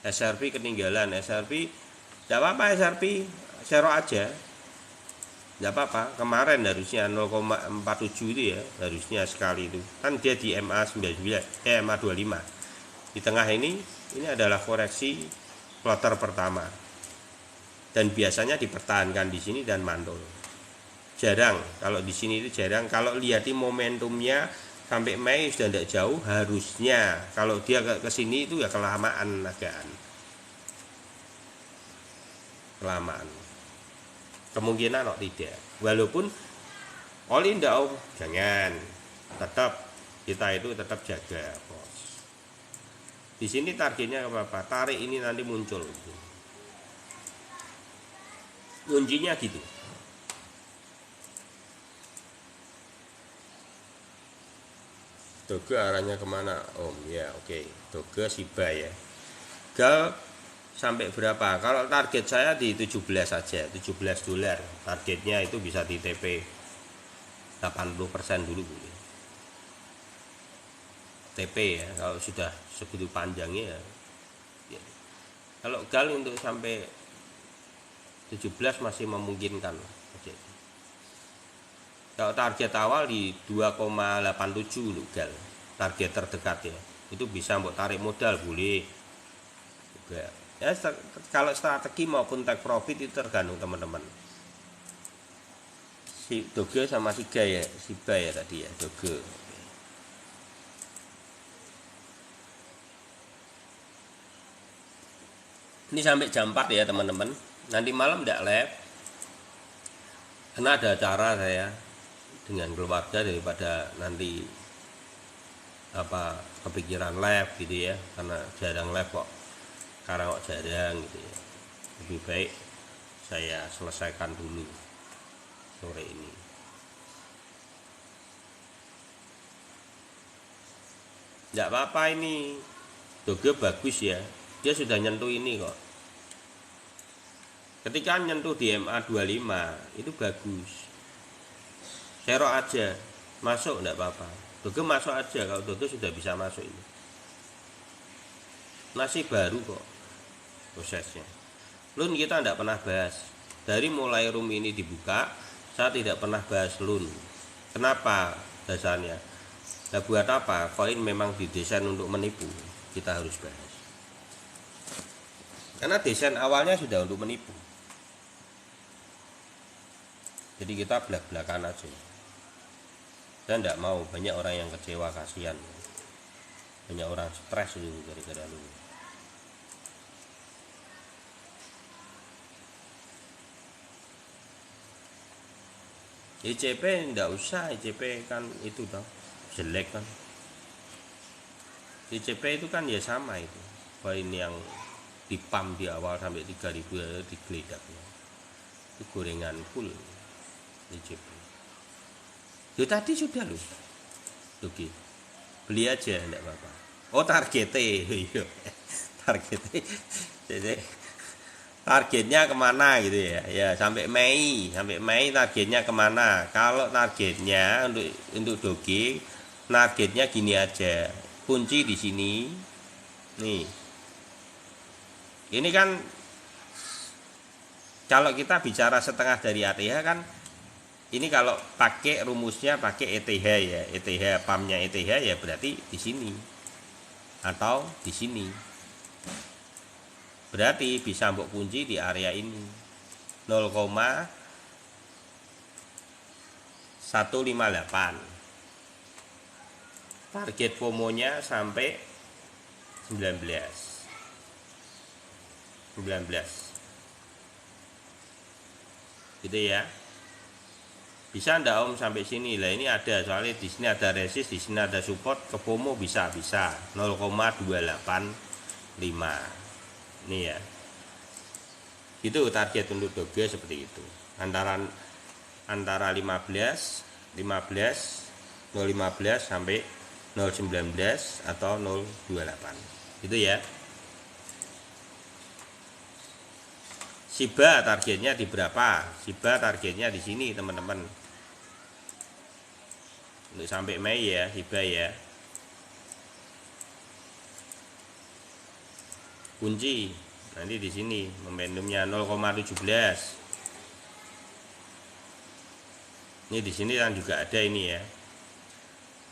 SRP ketinggalan, SRP enggak apa-apa, SRP share aja enggak apa-apa, kemarin harusnya 0,47 itu ya, harusnya sekali itu kan dia di MA99 MA25 di tengah ini adalah koreksi kloter pertama dan biasanya dipertahankan di sini dan mantul. Jarang kalau di sini itu jarang, kalau lihatin momentumnya sampai Mei sudah tidak jauh, harusnya kalau dia ke sini itu ya kelamaan, agaan kelamaan, kemungkinan kok tidak, walaupun all in down jangan, tetap kita itu tetap jaga bos. Di sini targetnya apa, tarik ini nanti muncul kuncinya gitu. Doge arahnya kemana Om? Ya oke. Doge Shiba ya. Gal sampai berapa? Kalau target saya di 17 saja, 17 dolar. Targetnya itu bisa di TP 80% dulu boleh. TP ya, kalau sudah segitu panjangnya ya. Kalau gal untuk sampai 17 masih memungkinkan. Oke. Kalau target awal di 2,87 loh gal, target terdekat ya, itu bisa buat tarik modal boleh juga ya. Kalau strategi maupun take profit itu tergantung teman-teman. Si Doge sama Shiba ya tadi ya, Doge. Ini sampai jam 4 ya teman-teman. Nanti malam tidak live karena ada acara saya dengan keluarga, daripada nanti apa kepikiran live gitu ya, karena jarang live kok, sekarang kok jarang gitu ya. Lebih baik saya selesaikan dulu sore ini. Tidak apa-apa, ini Doge bagus ya, dia sudah nyentuh ini kok. Ketika nyentuh di MA25 itu bagus, share aja, masuk enggak apa-apa. Doge masuk aja, kalau Doge sudah bisa masuk ini. Masih baru kok prosesnya. Loan kita enggak pernah bahas. Dari mulai room ini dibuka, saya tidak pernah bahas loan. Kenapa dasarnya? Nah, buat apa? Koin memang didesain untuk menipu, kita harus bahas. Karena desain awalnya sudah untuk menipu. Jadi kita belak-belakan aja. Saya tidak mau banyak orang yang kecewa, kasihan. Banyak orang stres itu gara-gara lu. ICP tidak usah, ICP kan itu toh jelek kan. ICP itu kan ya sama itu. Poin yang dipam di awal sampai 3000 digeledak ya. Itu gorengan full ICP. Itu tadi sudah loh. Oke. Beli aja enggak apa-apa. Oh, targetnya. Iya. Targetnya. Jadi targetnya kemana gitu ya? Ya sampai Mei targetnya kemana? Kalau targetnya untuk Doge, targetnya gini aja. Kunci di sini. Nih. Ini kan kalau kita bicara setengah dari ATH kan, ini kalau pakai rumusnya pakai ETH ya, ETH pamnya ETH ya berarti di sini atau di sini. Berarti bisa mbok kunci di area ini 0,158. Target FOMO-nya sampai 19. Gitu ya. Bisa ndak Om sampai sini? Lah ini ada, soalnya di sini ada resist, di sini ada support, ke FOMO bisa 0,285. Ini ya. Itu target untuk Doge seperti itu. Antara 15 0,15 sampai 0,19 atau 0,28. Itu ya. Shiba targetnya di berapa? Shiba targetnya di sini, teman-teman. Untuk sampai Mei ya, Shiba ya. Kunci nanti di sini momentumnya 0,17. Ini di sini kan juga ada ini ya.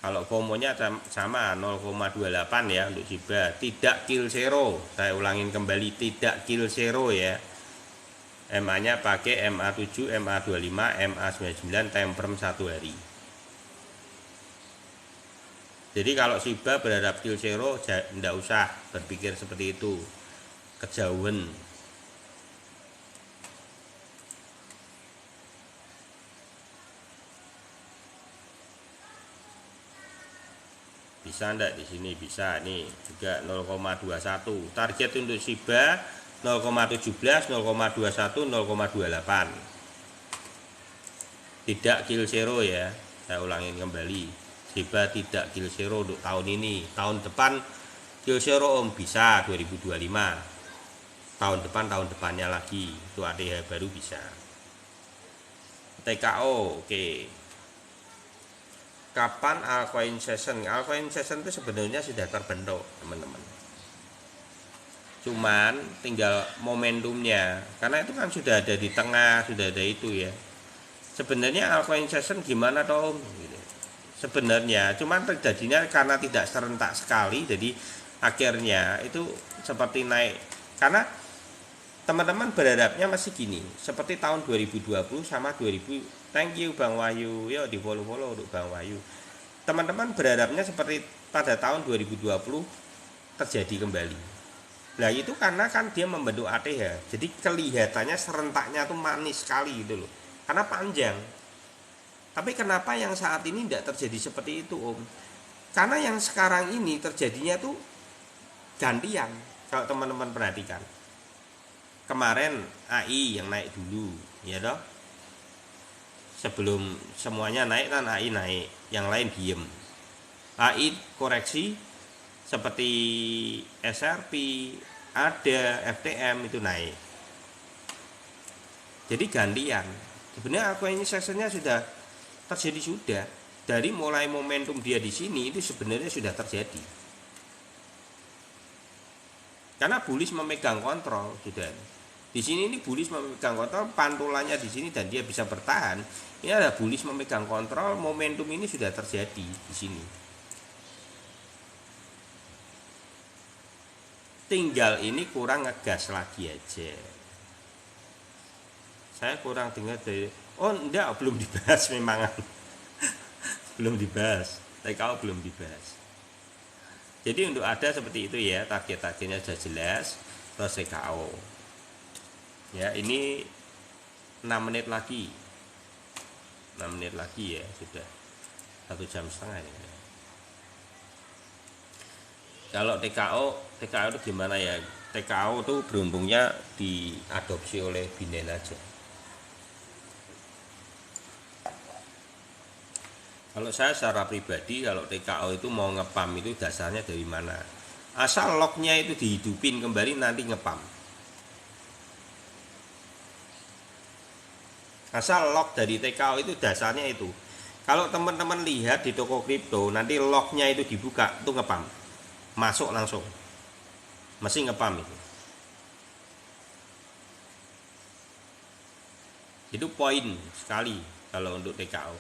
Kalau FOMO-nya sama 0,28 ya untuk Shiba. Tidak kill zero. Saya ulangin kembali, tidak kill zero ya. MA-nya pakai MA7, MA25, MA99 time frame 1 hari. Jadi kalau Shiba berharap kill zero, tidak usah berpikir seperti itu. Kejauhan. Bisa enggak di sini? Bisa nih, juga 0,21. Target untuk Shiba 0,17, 0,21, 0,28. Tidak kill zero ya. Saya ulangin kembali. Shiba tidak kill zero untuk tahun ini. Tahun depan kill zero bisa 2025. Tahun depannya lagi. Itu ATH baru bisa. TKO, oke. Kapan altcoin session? Altcoin session itu sebenarnya sudah terbentuk, teman-teman. Cuman tinggal momentumnya, karena itu kan sudah ada di tengah, sudah ada itu ya. Sebenarnya altcoin session gimana toh? Gitu. Sebenarnya cuman terjadinya karena tidak serentak sekali, jadi akhirnya itu seperti naik. Karena teman-teman berharapnya masih gini, seperti tahun 2020 sama 2000. Thank you Bang Wahyu, yuk di follow untuk Bang Wahyu. Teman-teman berharapnya seperti pada tahun 2020 terjadi kembali. Nah itu karena kan dia membentuk ATH, jadi kelihatannya serentaknya tuh manis sekali gitu loh, karena panjang. Tapi kenapa yang saat ini tidak terjadi seperti itu Om? Karena yang sekarang ini terjadinya tuh gantian. Kalau teman-teman perhatikan, kemarin AI yang naik dulu, ya toh. Sebelum semuanya naik kan AI naik, yang lain diem. AI koreksi seperti SRP, ada FTM itu naik. Jadi gantian. Sebenarnya altcoin sessionnya sudah terjadi sudah. Dari mulai momentum dia di sini itu sebenarnya sudah terjadi. Karena bullish memegang kontrol sudah. Di sini ini bullish memegang kontrol, pantulannya di sini dan dia bisa bertahan. Ini ada bullish memegang kontrol, momentum ini sudah terjadi di sini. Tinggal ini kurang ngegas lagi aja. Saya kurang dengar dari, oh enggak, belum dibahas memang. Belum dibahas. TKO belum dibahas. Jadi untuk ada seperti itu ya, target-targetnya sudah jelas, terus TKO. Ya, ini 6 menit lagi. 6 menit lagi ya, sudah 1 jam setengah ya. Kalau TKO itu gimana ya? TKO itu beruntungnya diadopsi oleh Binance aja. Kalau saya secara pribadi, kalau TKO itu mau ngepam itu dasarnya dari mana? Asal locknya itu dihidupin kembali nanti ngepam. Asal lock dari TKO itu dasarnya itu. Kalau teman-teman lihat di toko kripto, nanti locknya itu dibuka, itu ngepam. Masuk langsung. Mesti ngepam itu. Itu poin sekali kalau untuk TKO.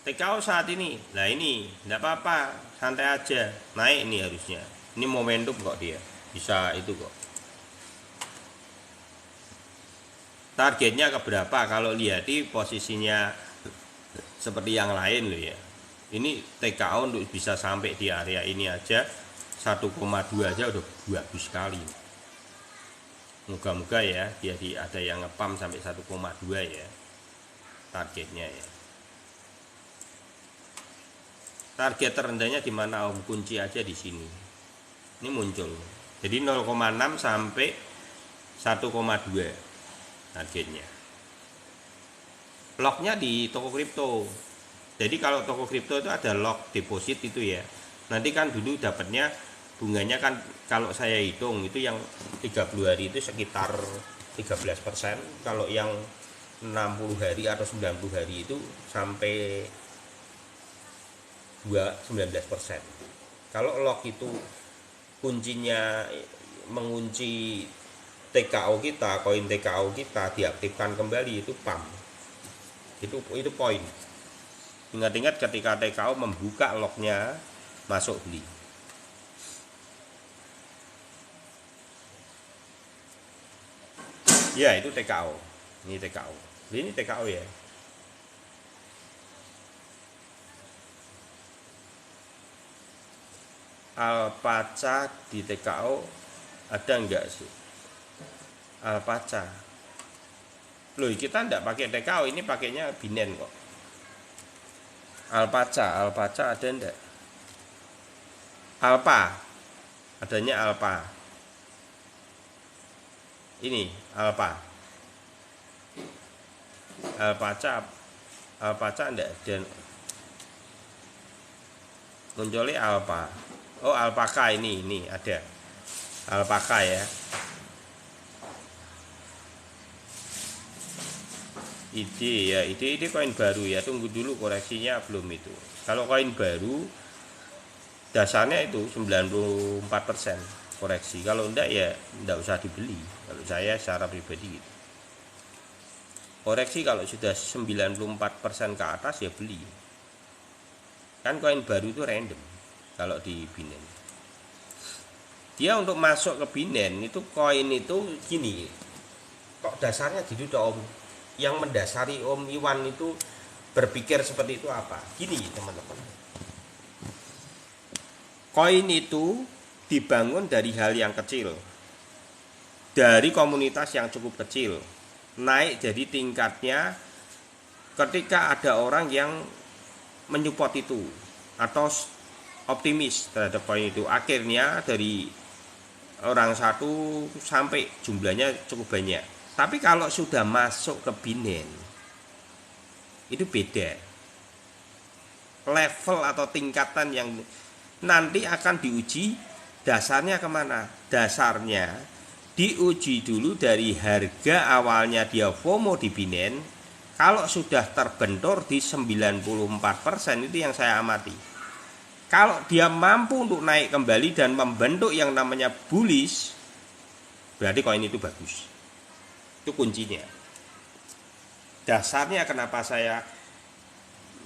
TKO saat ini, nah ini enggak apa-apa, santai aja. Naik ini harusnya. Ini momentum kok dia. Bisa itu kok. Targetnya ke berapa? Kalau lihat di posisinya seperti yang lain loh ya. Ini TKO untuk bisa sampai di area ini aja 1,2 aja udah bagus sekali. Moga-moga ya dia ada yang ngepam sampai 1,2 ya targetnya ya. Target terendahnya di mana Om? Kunci aja di sini. Ini muncul. Jadi 0,6 sampai 1,2 targetnya. Locknya di toko kripto. Jadi kalau toko kripto itu ada lock deposit itu ya. Nanti kan dulu dapatnya bunganya kan kalau saya hitung itu yang 30 hari itu sekitar 13%, kalau yang 60 hari atau 90 hari itu sampai 19%. Kalau lock itu kuncinya mengunci TKO kita, koin TKO kita diaktifkan kembali, itu pump. Itu poin. Ingat-ingat ketika TKO membuka locknya, masuk beli. Ya, itu TKO. Ini TKO. Ini TKO ya. Alpaca di TKO ada enggak sih? Alpaca. Loh, kita enggak pakai TKO, ini pakainya Binance kok. Alpaca ada enggak? Alpa. Adanya Alpa. Ini Alpa. Alpaca enggak ada. Munculnya Alpa. Oh, Alpaka ini ada. Alpaka ya. Ide koin baru ya, tunggu dulu koreksinya belum itu. Kalau koin baru dasarnya itu 94% koreksi. Kalau enggak ya enggak usah dibeli. Kalau saya secara pribadi gitu. Koreksi kalau sudah 94% ke atas ya beli. Kan koin baru itu random kalau di Binance. Dia untuk masuk ke Binance itu koin itu gini. Kok dasarnya gitu Om? Yang mendasari Om Iwan itu berpikir seperti itu apa? Gini teman-teman. Koin itu dibangun dari hal yang kecil. Dari komunitas yang cukup kecil. Naik jadi tingkatnya ketika ada orang yang menyupport itu atau optimis terhadap koin itu, akhirnya dari orang satu sampai jumlahnya cukup banyak. Tapi kalau sudah masuk ke Binance itu beda level atau tingkatan yang nanti akan diuji. Dasarnya kemana? Dasarnya diuji dulu dari harga awalnya dia FOMO di Binance. Kalau sudah terbentur di 94%, itu yang saya amati. Kalau dia mampu untuk naik kembali dan membentuk yang namanya bullish, berarti koin itu bagus. Itu kuncinya. Dasarnya kenapa saya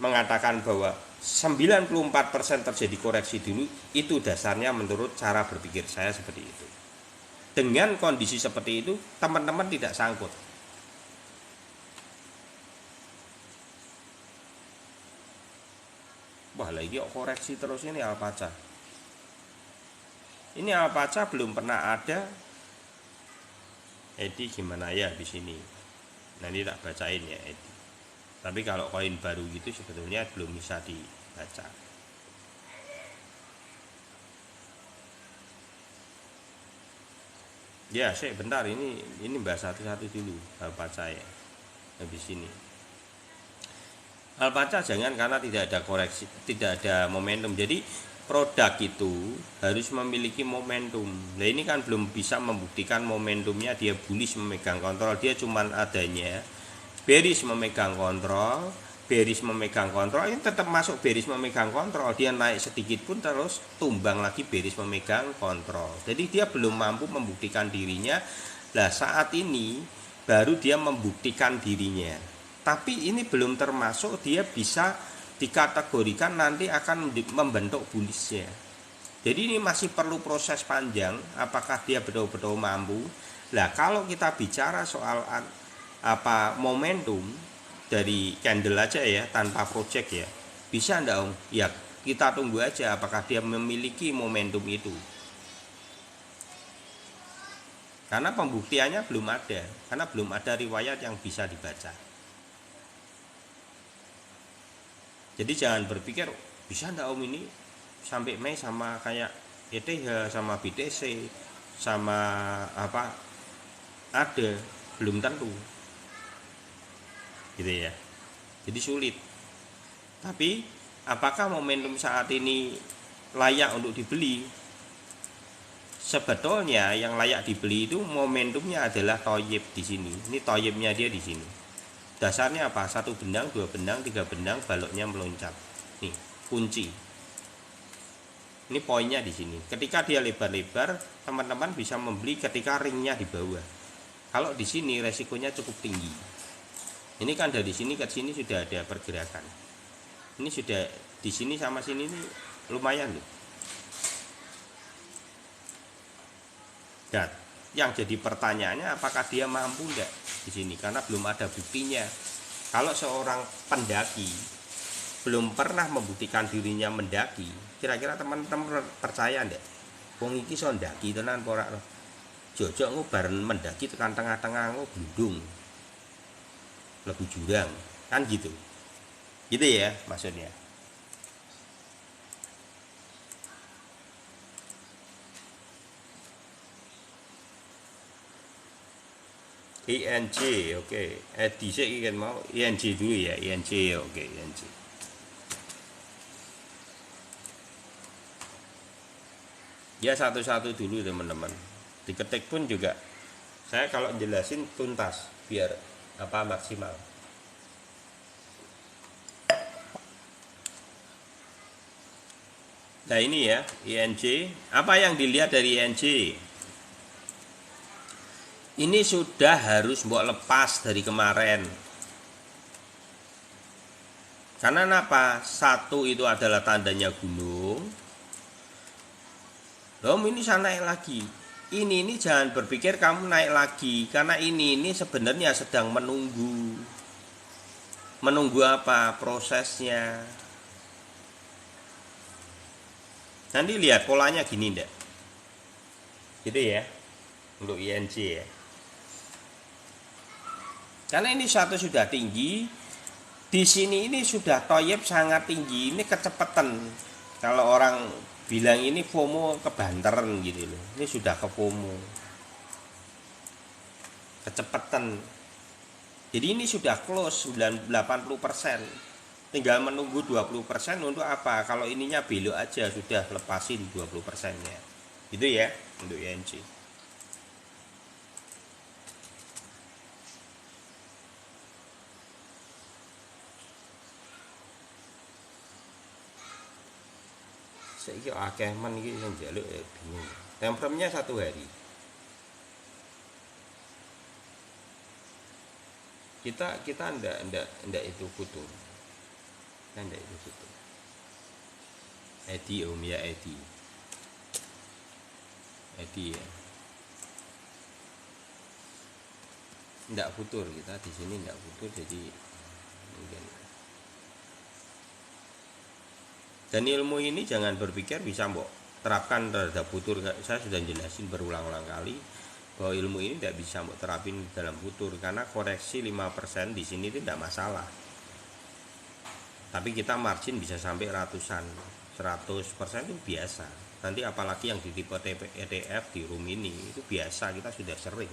mengatakan bahwa 94% terjadi koreksi dulu, itu dasarnya menurut cara berpikir saya seperti itu. Dengan kondisi seperti itu, teman-teman tidak sangkut. Wah, lagi koreksi terus ini Alpaca. Ini Alpaca belum pernah ada. Edi gimana ya di sini? Nanti tak bacain ya Edi. Tapi kalau koin baru gitu sebetulnya belum bisa dibaca. Ya, bentar ini bahas satu-satu dulu Alpaca ya. Habis ini. Alpaca jangan karena tidak ada koreksi, tidak ada momentum. Jadi produk itu harus memiliki momentum. Nah ini kan belum bisa membuktikan momentumnya dia bullish memegang kontrol. Dia cuman adanya bearish memegang kontrol, ini tetap masuk bearish memegang kontrol. Dia naik sedikit pun terus tumbang lagi bearish memegang kontrol. Jadi dia belum mampu membuktikan dirinya. Nah saat ini baru dia membuktikan dirinya. Tapi ini belum termasuk dia bisa dikategorikan nanti akan membentuk bullishnya. Jadi ini masih perlu proses panjang. Apakah dia betul-betul mampu? Nah kalau kita bicara soal momentum dari candle aja ya, tanpa project ya, bisa enggak Om? Ya kita tunggu aja apakah dia memiliki momentum itu. Karena pembuktiannya belum ada, karena belum ada riwayat yang bisa dibaca. Jadi jangan berpikir bisa enggak Om ini sampai Mei sama kayak ETH sama BTC sama apa, ada, belum tentu gitu ya. Jadi sulit. Tapi apakah momentum saat ini layak untuk dibeli. Sebetulnya yang layak dibeli itu momentumnya adalah toyib di sini. Ini toyibnya dia di sini. Dasarnya apa? 1 benang, 2 benang, 3 benang, baloknya meloncat. Nih, kunci. Ini poinnya di sini. Ketika dia lebar-lebar, teman-teman bisa membeli ketika ringnya di bawah. Kalau di sini resikonya cukup tinggi. Ini kan dari sini ke sini sudah ada pergerakan. Ini sudah di sini sama sini ini lumayan loh. Dan yang jadi pertanyaannya apakah dia mampu enggak di sini, karena belum ada buktinya. Kalau seorang pendaki belum pernah membuktikan dirinya mendaki, kira-kira teman-teman percaya enggak? Wong iki iso ndaki tenan apa ora? Jojok engko bareng mendaki tekan tengah-tengah engko glundung. Lebu jurang, kan gitu. Gitu ya maksudnya. INC, oke. Edi sik kan mau INC dulu ya, INC, oke, INC. Ya satu-satu dulu teman-teman. Diketik pun juga saya kalau jelasin tuntas biar apa maksimal. Nah ini ya INC. Apa yang dilihat dari INC? Ini sudah harus mbok lepas dari kemarin. Karena apa? 1 itu adalah tandanya gunung. Loh, ini saya naik lagi. Ini jangan berpikir kamu naik lagi, karena ini sebenarnya sedang menunggu. Menunggu apa? Prosesnya. Nanti lihat polanya gini ndak? Gitu ya. Untuk INC ya. Karena ini satu sudah tinggi, di sini ini sudah toyib sangat tinggi, ini kecepatan. Kalau orang bilang ini FOMO kebanteran gitu loh. Ini sudah ke FOMO. Kecepatan. Jadi ini sudah close 80%. Tinggal menunggu 20% untuk apa? Kalau ininya belok aja sudah lepasin 20%-nya. Itu ya untuk INC. Saiki akeh men iki sing njaluk bingung. Tempremnya 1 hari. Kita ndak itu futur. Kan ndak itu futur. Edi Om ya Edi. Edi ya. Ndak futur kita di sini ndak futur, jadi mungkin. Dan ilmu ini jangan berpikir bisa mbok terapkan terhadap futur. Saya sudah jelasin berulang-ulang kali bahwa ilmu ini tidak bisa mbok terapin dalam futur, karena koreksi 5% di sini itu tidak masalah. Tapi kita margin bisa sampai ratusan, 100% itu biasa. Nanti apalagi yang di tipe ETF di room ini itu biasa, kita sudah sering.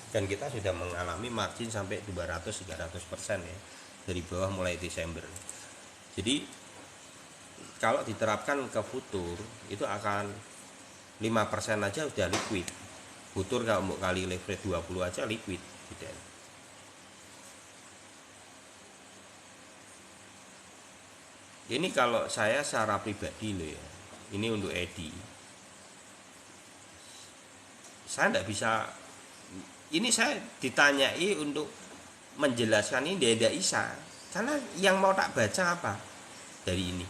Dan kita sudah mengalami margin sampai 200-300% ya dari bawah mulai Desember. Jadi kalau diterapkan ke futur itu akan 5% aja udah liquid. Futur kalau mau kali leverage 20 aja liquid gitu. Ini kalau saya secara pribadi loh ya. Ini untuk Edi. Saya tidak bisa, ini saya ditanyai untuk menjelaskan ini tidak bisa. Karena yang mau tak baca apa dari ini?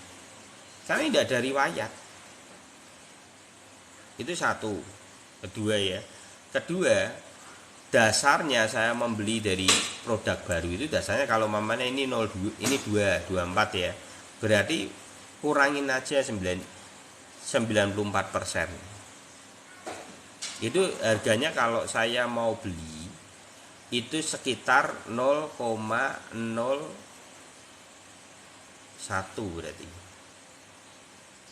Karena tidak ada riwayat. Itu satu. Kedua ya. Kedua, dasarnya saya membeli dari produk baru itu dasarnya kalau mamanya ini 02, ini 2, 24 ya. Berarti kurangin aja 94%. Itu harganya kalau saya mau beli itu sekitar 0,01 berarti.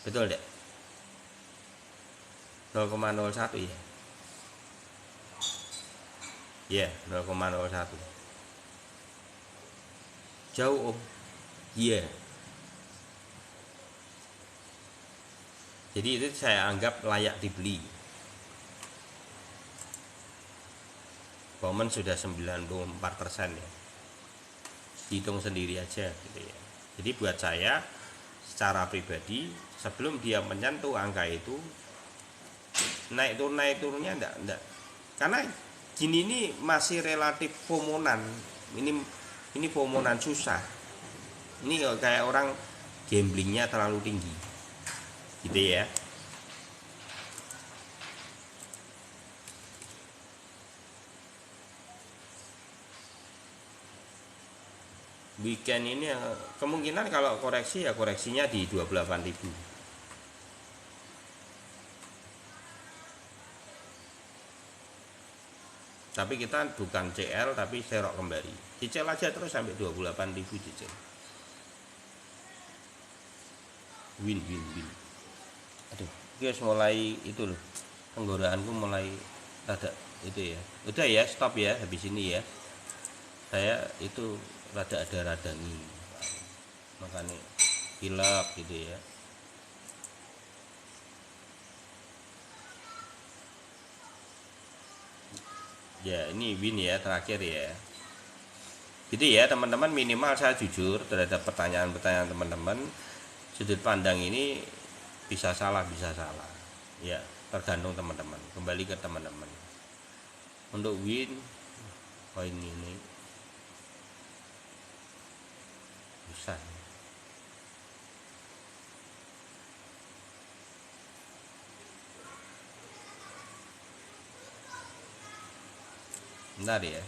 Betul deh. 0,01 ya. Ya, 0,01. Jauh Om. Iya. Jadi itu saya anggap layak dibeli. Bowman sudah 94% ya. Hitung sendiri aja gitu ya. Jadi buat saya secara pribadi sebelum dia menyentuh angka itu naik turunnya enggak. Karena gini ini masih relatif pomonan. Ini pomonan susah. Ini kayak orang gamblingnya terlalu tinggi. Gitu ya. Weekend ini kemungkinan kalau koreksi ya koreksinya di 28.000. Tapi kita bukan CL tapi serok kembali. Cicil aja terus sampai 28.000 cicil. Win. Aduh, guys mulai itu loh. Tenggorokanku mulai rada itu ya. Udah ya, stop ya habis ini ya. Saya itu rada ada radang makanya pilek gitu ya. Ya ini win ya terakhir ya. Gitu ya teman-teman, minimal saya jujur terhadap pertanyaan-pertanyaan teman-teman. Sudut pandang ini bisa salah ya, tergantung teman-teman, kembali ke teman-teman. Untuk win koin ini susah. Benar ya,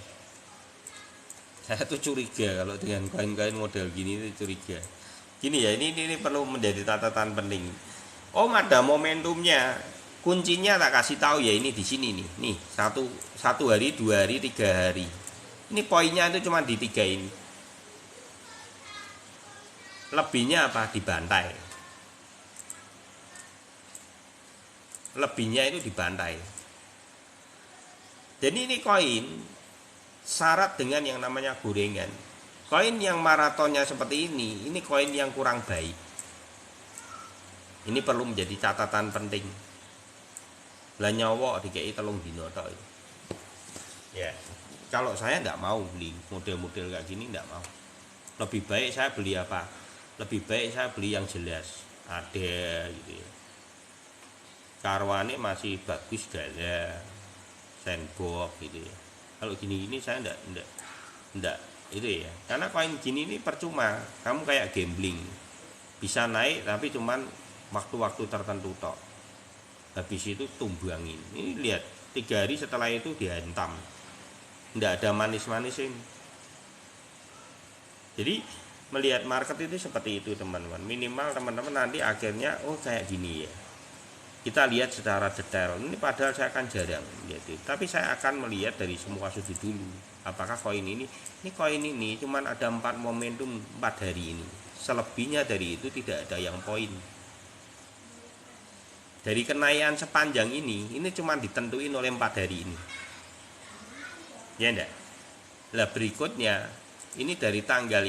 saya tuh curiga kalau dengan koin-koin model gini itu curiga. Gini ya, ini perlu menjadi catatan penting. Ada momentumnya, kuncinya tak kasih tahu ya, ini di sini nih satu hari, 2 hari, 3 hari. Ini poinnya itu cuma di 3 ini. Lebihnya apa? Dibantai. Lebihnya itu dibantai. Jadi ini koin syarat dengan yang namanya gorengan. Koin yang maratonnya seperti ini koin yang kurang baik. Ini perlu menjadi catatan penting. Lah nyawa dikei 3 dino tok. Ya. Kalau saya enggak mau beli model-model kayak gini, enggak mau. Lebih baik saya beli apa? Lebih baik saya beli yang jelas. Ada gitu ya. Karwane masih bagus gala. Sandbox gitu ya. Kalau gini saya enggak itu ya. Karena koin gini ini percuma. Kamu kayak gambling. Bisa naik tapi cuman waktu-waktu tertentu tok. Habis itu tumbangin. Ini lihat 3 hari setelah itu dihantam. Enggak ada manis-manis ini. Jadi melihat market itu seperti itu teman-teman. Minimal teman-teman nanti akhirnya kayak gini ya. Kita lihat secara detail. Ini padahal saya akan jarang gitu. Tapi saya akan melihat dari semua sudut dulu. Apakah koin ini koin ini cuman ada 4 momentum 4 hari ini. Selebihnya dari itu tidak ada yang poin. Dari kenaikan sepanjang ini cuma ditentuin oleh 4 hari ini. Ya enggak? Lah berikutnya ini dari tanggal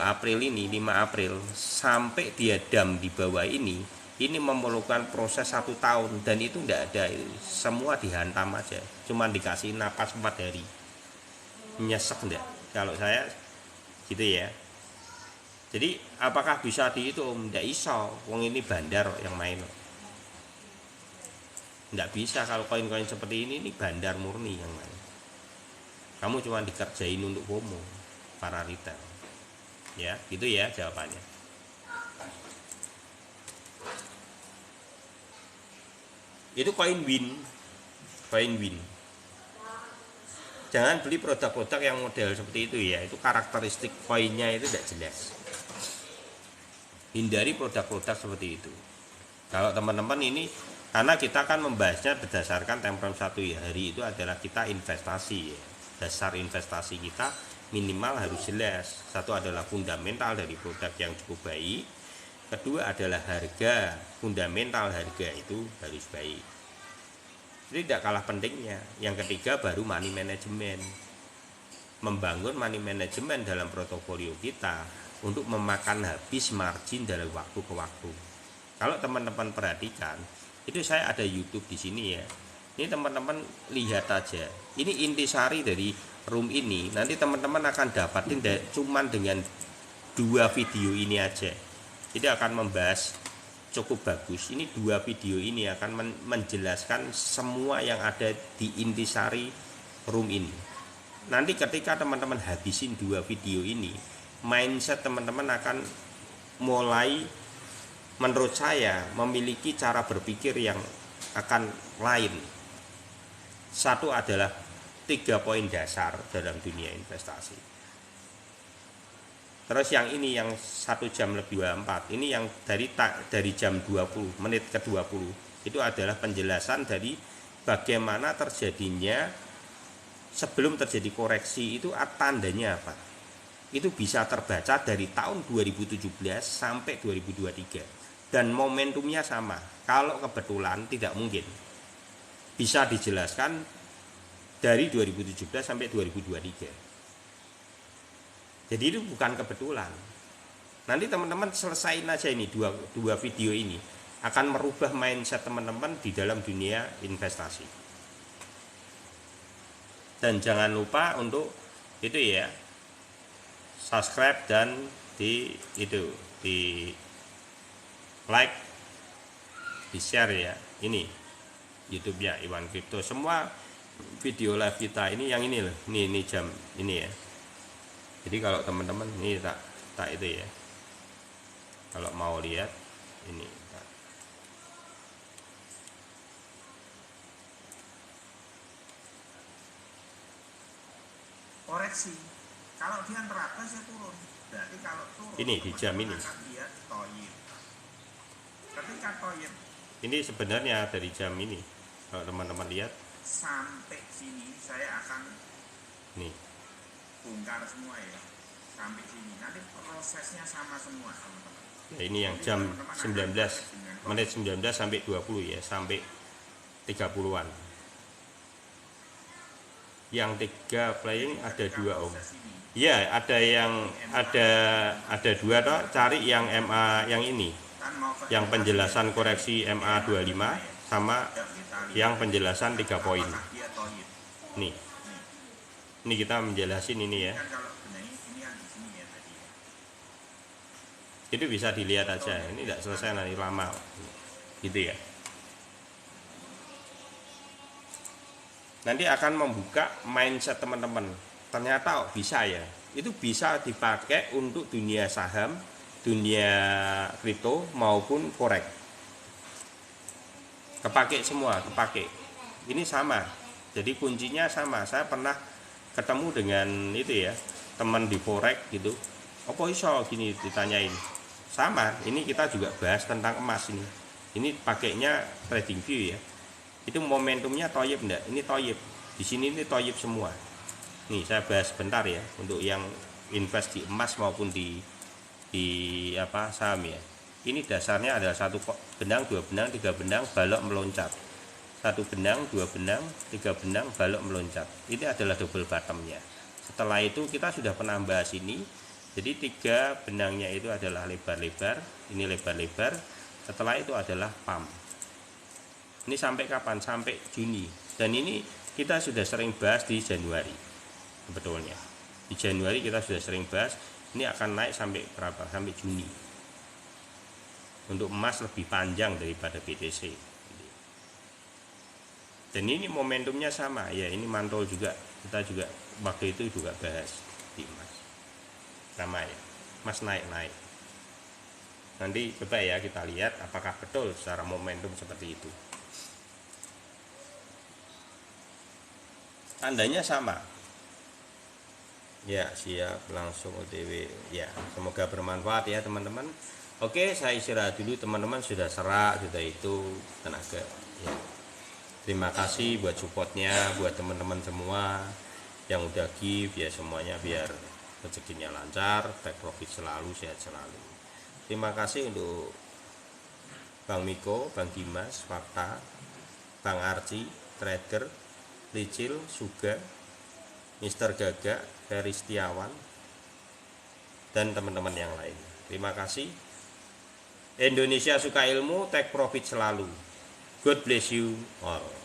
April ini 5 April sampai dia dam di bawah ini memerlukan proses 1 tahun dan itu enggak ada, semua dihantam aja, cuma dikasih napas 4 hari. Nyesek enggak? Kalau saya gitu ya. Jadi apakah bisa dihitung? Enggak iso, wong ini bandar yang main. Enggak bisa kalau koin-koin seperti ini bandar murni yang main. Kamu cuma dikerjain untuk FOMO para retail. Ya, gitu ya jawabannya. Itu koin win. Jangan beli produk-produk yang model seperti itu ya. Itu karakteristik koinnya itu tidak jelas. Hindari produk-produk seperti itu. Kalau teman-teman ini, karena kita akan membahasnya berdasarkan temperan 1 hari itu adalah kita investasi ya. Dasar investasi kita minimal harus jelas. Satu adalah fundamental dari produk yang cukup baik. Kedua adalah harga, fundamental harga itu harus baik. Jadi tidak kalah pentingnya. Yang ketiga baru money management. Membangun money management dalam portofolio kita untuk memakan habis margin dari waktu ke waktu. Kalau teman-teman perhatikan, itu saya ada YouTube di sini ya. Ini teman-teman lihat aja. Ini intisari dari room ini. Nanti teman-teman akan dapatin cuman dengan 2 video ini aja. Ini akan membahas cukup bagus. Ini 2 video ini akan menjelaskan semua yang ada di intisari room ini. Nanti ketika teman-teman habisin 2 video ini, mindset teman-teman akan mulai, menurut saya, memiliki cara berpikir yang akan lain. Satu adalah 3 poin dasar dalam dunia investasi. Terus yang ini yang 1 jam lebih 24, ini yang dari jam 20 menit ke 20 itu adalah penjelasan dari bagaimana terjadinya sebelum terjadi koreksi itu tandanya apa. Itu bisa terbaca dari tahun 2017 sampai 2023 dan momentumnya sama. Kalau kebetulan tidak mungkin. Bisa dijelaskan dari 2017 sampai 2023. Jadi itu bukan kebetulan. Nanti teman-teman selesain aja ini dua video ini akan merubah mindset teman-teman di dalam dunia investasi. Dan jangan lupa untuk itu ya, subscribe dan di like, di share ya. Ini YouTube-nya Iwan Crypto. Semua video live kita ini yang ini loh. Ini jam ini ya. Jadi kalau teman-teman ini tak itu ya. Kalau mau lihat ini koreksi. Kalau dia terabas ya turun. Berarti kalau turun ini di jam ini. Dia toyib. Ketika toyib ini sebenarnya dari jam ini. Kalau teman-teman lihat sampai sini saya akan nih bongkar semua ya. Sampai sini nanti prosesnya sama semua teman-teman. Ya, ini yang jam 19 menit 19 sampai 20 ya, sampai 30-an. Yang 3 playing ada 2 om. Ya, ada yang ada 2 toh, cari yang MA yang ini. Yang penjelasan koreksi MA 25 sama yang penjelasan 3 poin. Nih. Ini kita menjelasin ini ya. Itu bisa dilihat aja. Ini tidak selesai nanti lama. Gitu ya. Nanti akan membuka mindset teman-teman. Ternyata bisa ya. Itu bisa dipakai untuk dunia saham, dunia kripto maupun forex. Kepake semua, kepake. Ini sama. Jadi kuncinya sama. Saya pernah ketemu dengan itu ya, teman di forex gitu. Apa iso gini ditanyain. Sama, ini kita juga bahas tentang emas ini. Ini pakainya TradingView ya. Itu momentumnya toyib enggak? Ini toyib. Di sini ini toyib semua. Nih saya bahas bentar ya untuk yang invest di emas maupun di saham ya. Ini dasarnya adalah 1 benang, 2 benang, 3 benang, balok meloncat. 1 benang, 2 benang, 3 benang, balok meloncat. Ini adalah double bottomnya. Setelah itu kita sudah pernah bahas ini. Jadi 3 benangnya itu adalah lebar-lebar, ini lebar-lebar. Setelah itu adalah pump. Ini sampai kapan? Sampai Juni. Dan ini kita sudah sering bahas di Januari. Sebetulnya. Di Januari kita sudah sering bahas. Ini akan naik sampai berapa? Sampai Juni. Untuk emas lebih panjang daripada BTC. Dan ini momentumnya sama ya, ini mantul juga. Kita juga waktu itu juga bahas di emas. Sama ya, emas naik. Nanti coba ya kita lihat apakah betul secara momentum seperti itu. Tandanya sama. Ya, siap, langsung OTW. Ya, semoga bermanfaat ya teman-teman. Oke, saya istirahat dulu, teman-teman sudah serak, sudah itu tenaga ya. Terima kasih buat supportnya, buat teman-teman semua yang udah give ya, semuanya biar rezekinya lancar, take profit selalu, sehat selalu. Terima kasih untuk Bang Miko, Bang Dimas, Fakta, Bang Arci, Trader, Licil, Suga, Mister Gaga, Ferry Setiawan, dan teman-teman yang lain. Terima kasih. Indonesia suka ilmu, take profit selalu. God bless you all.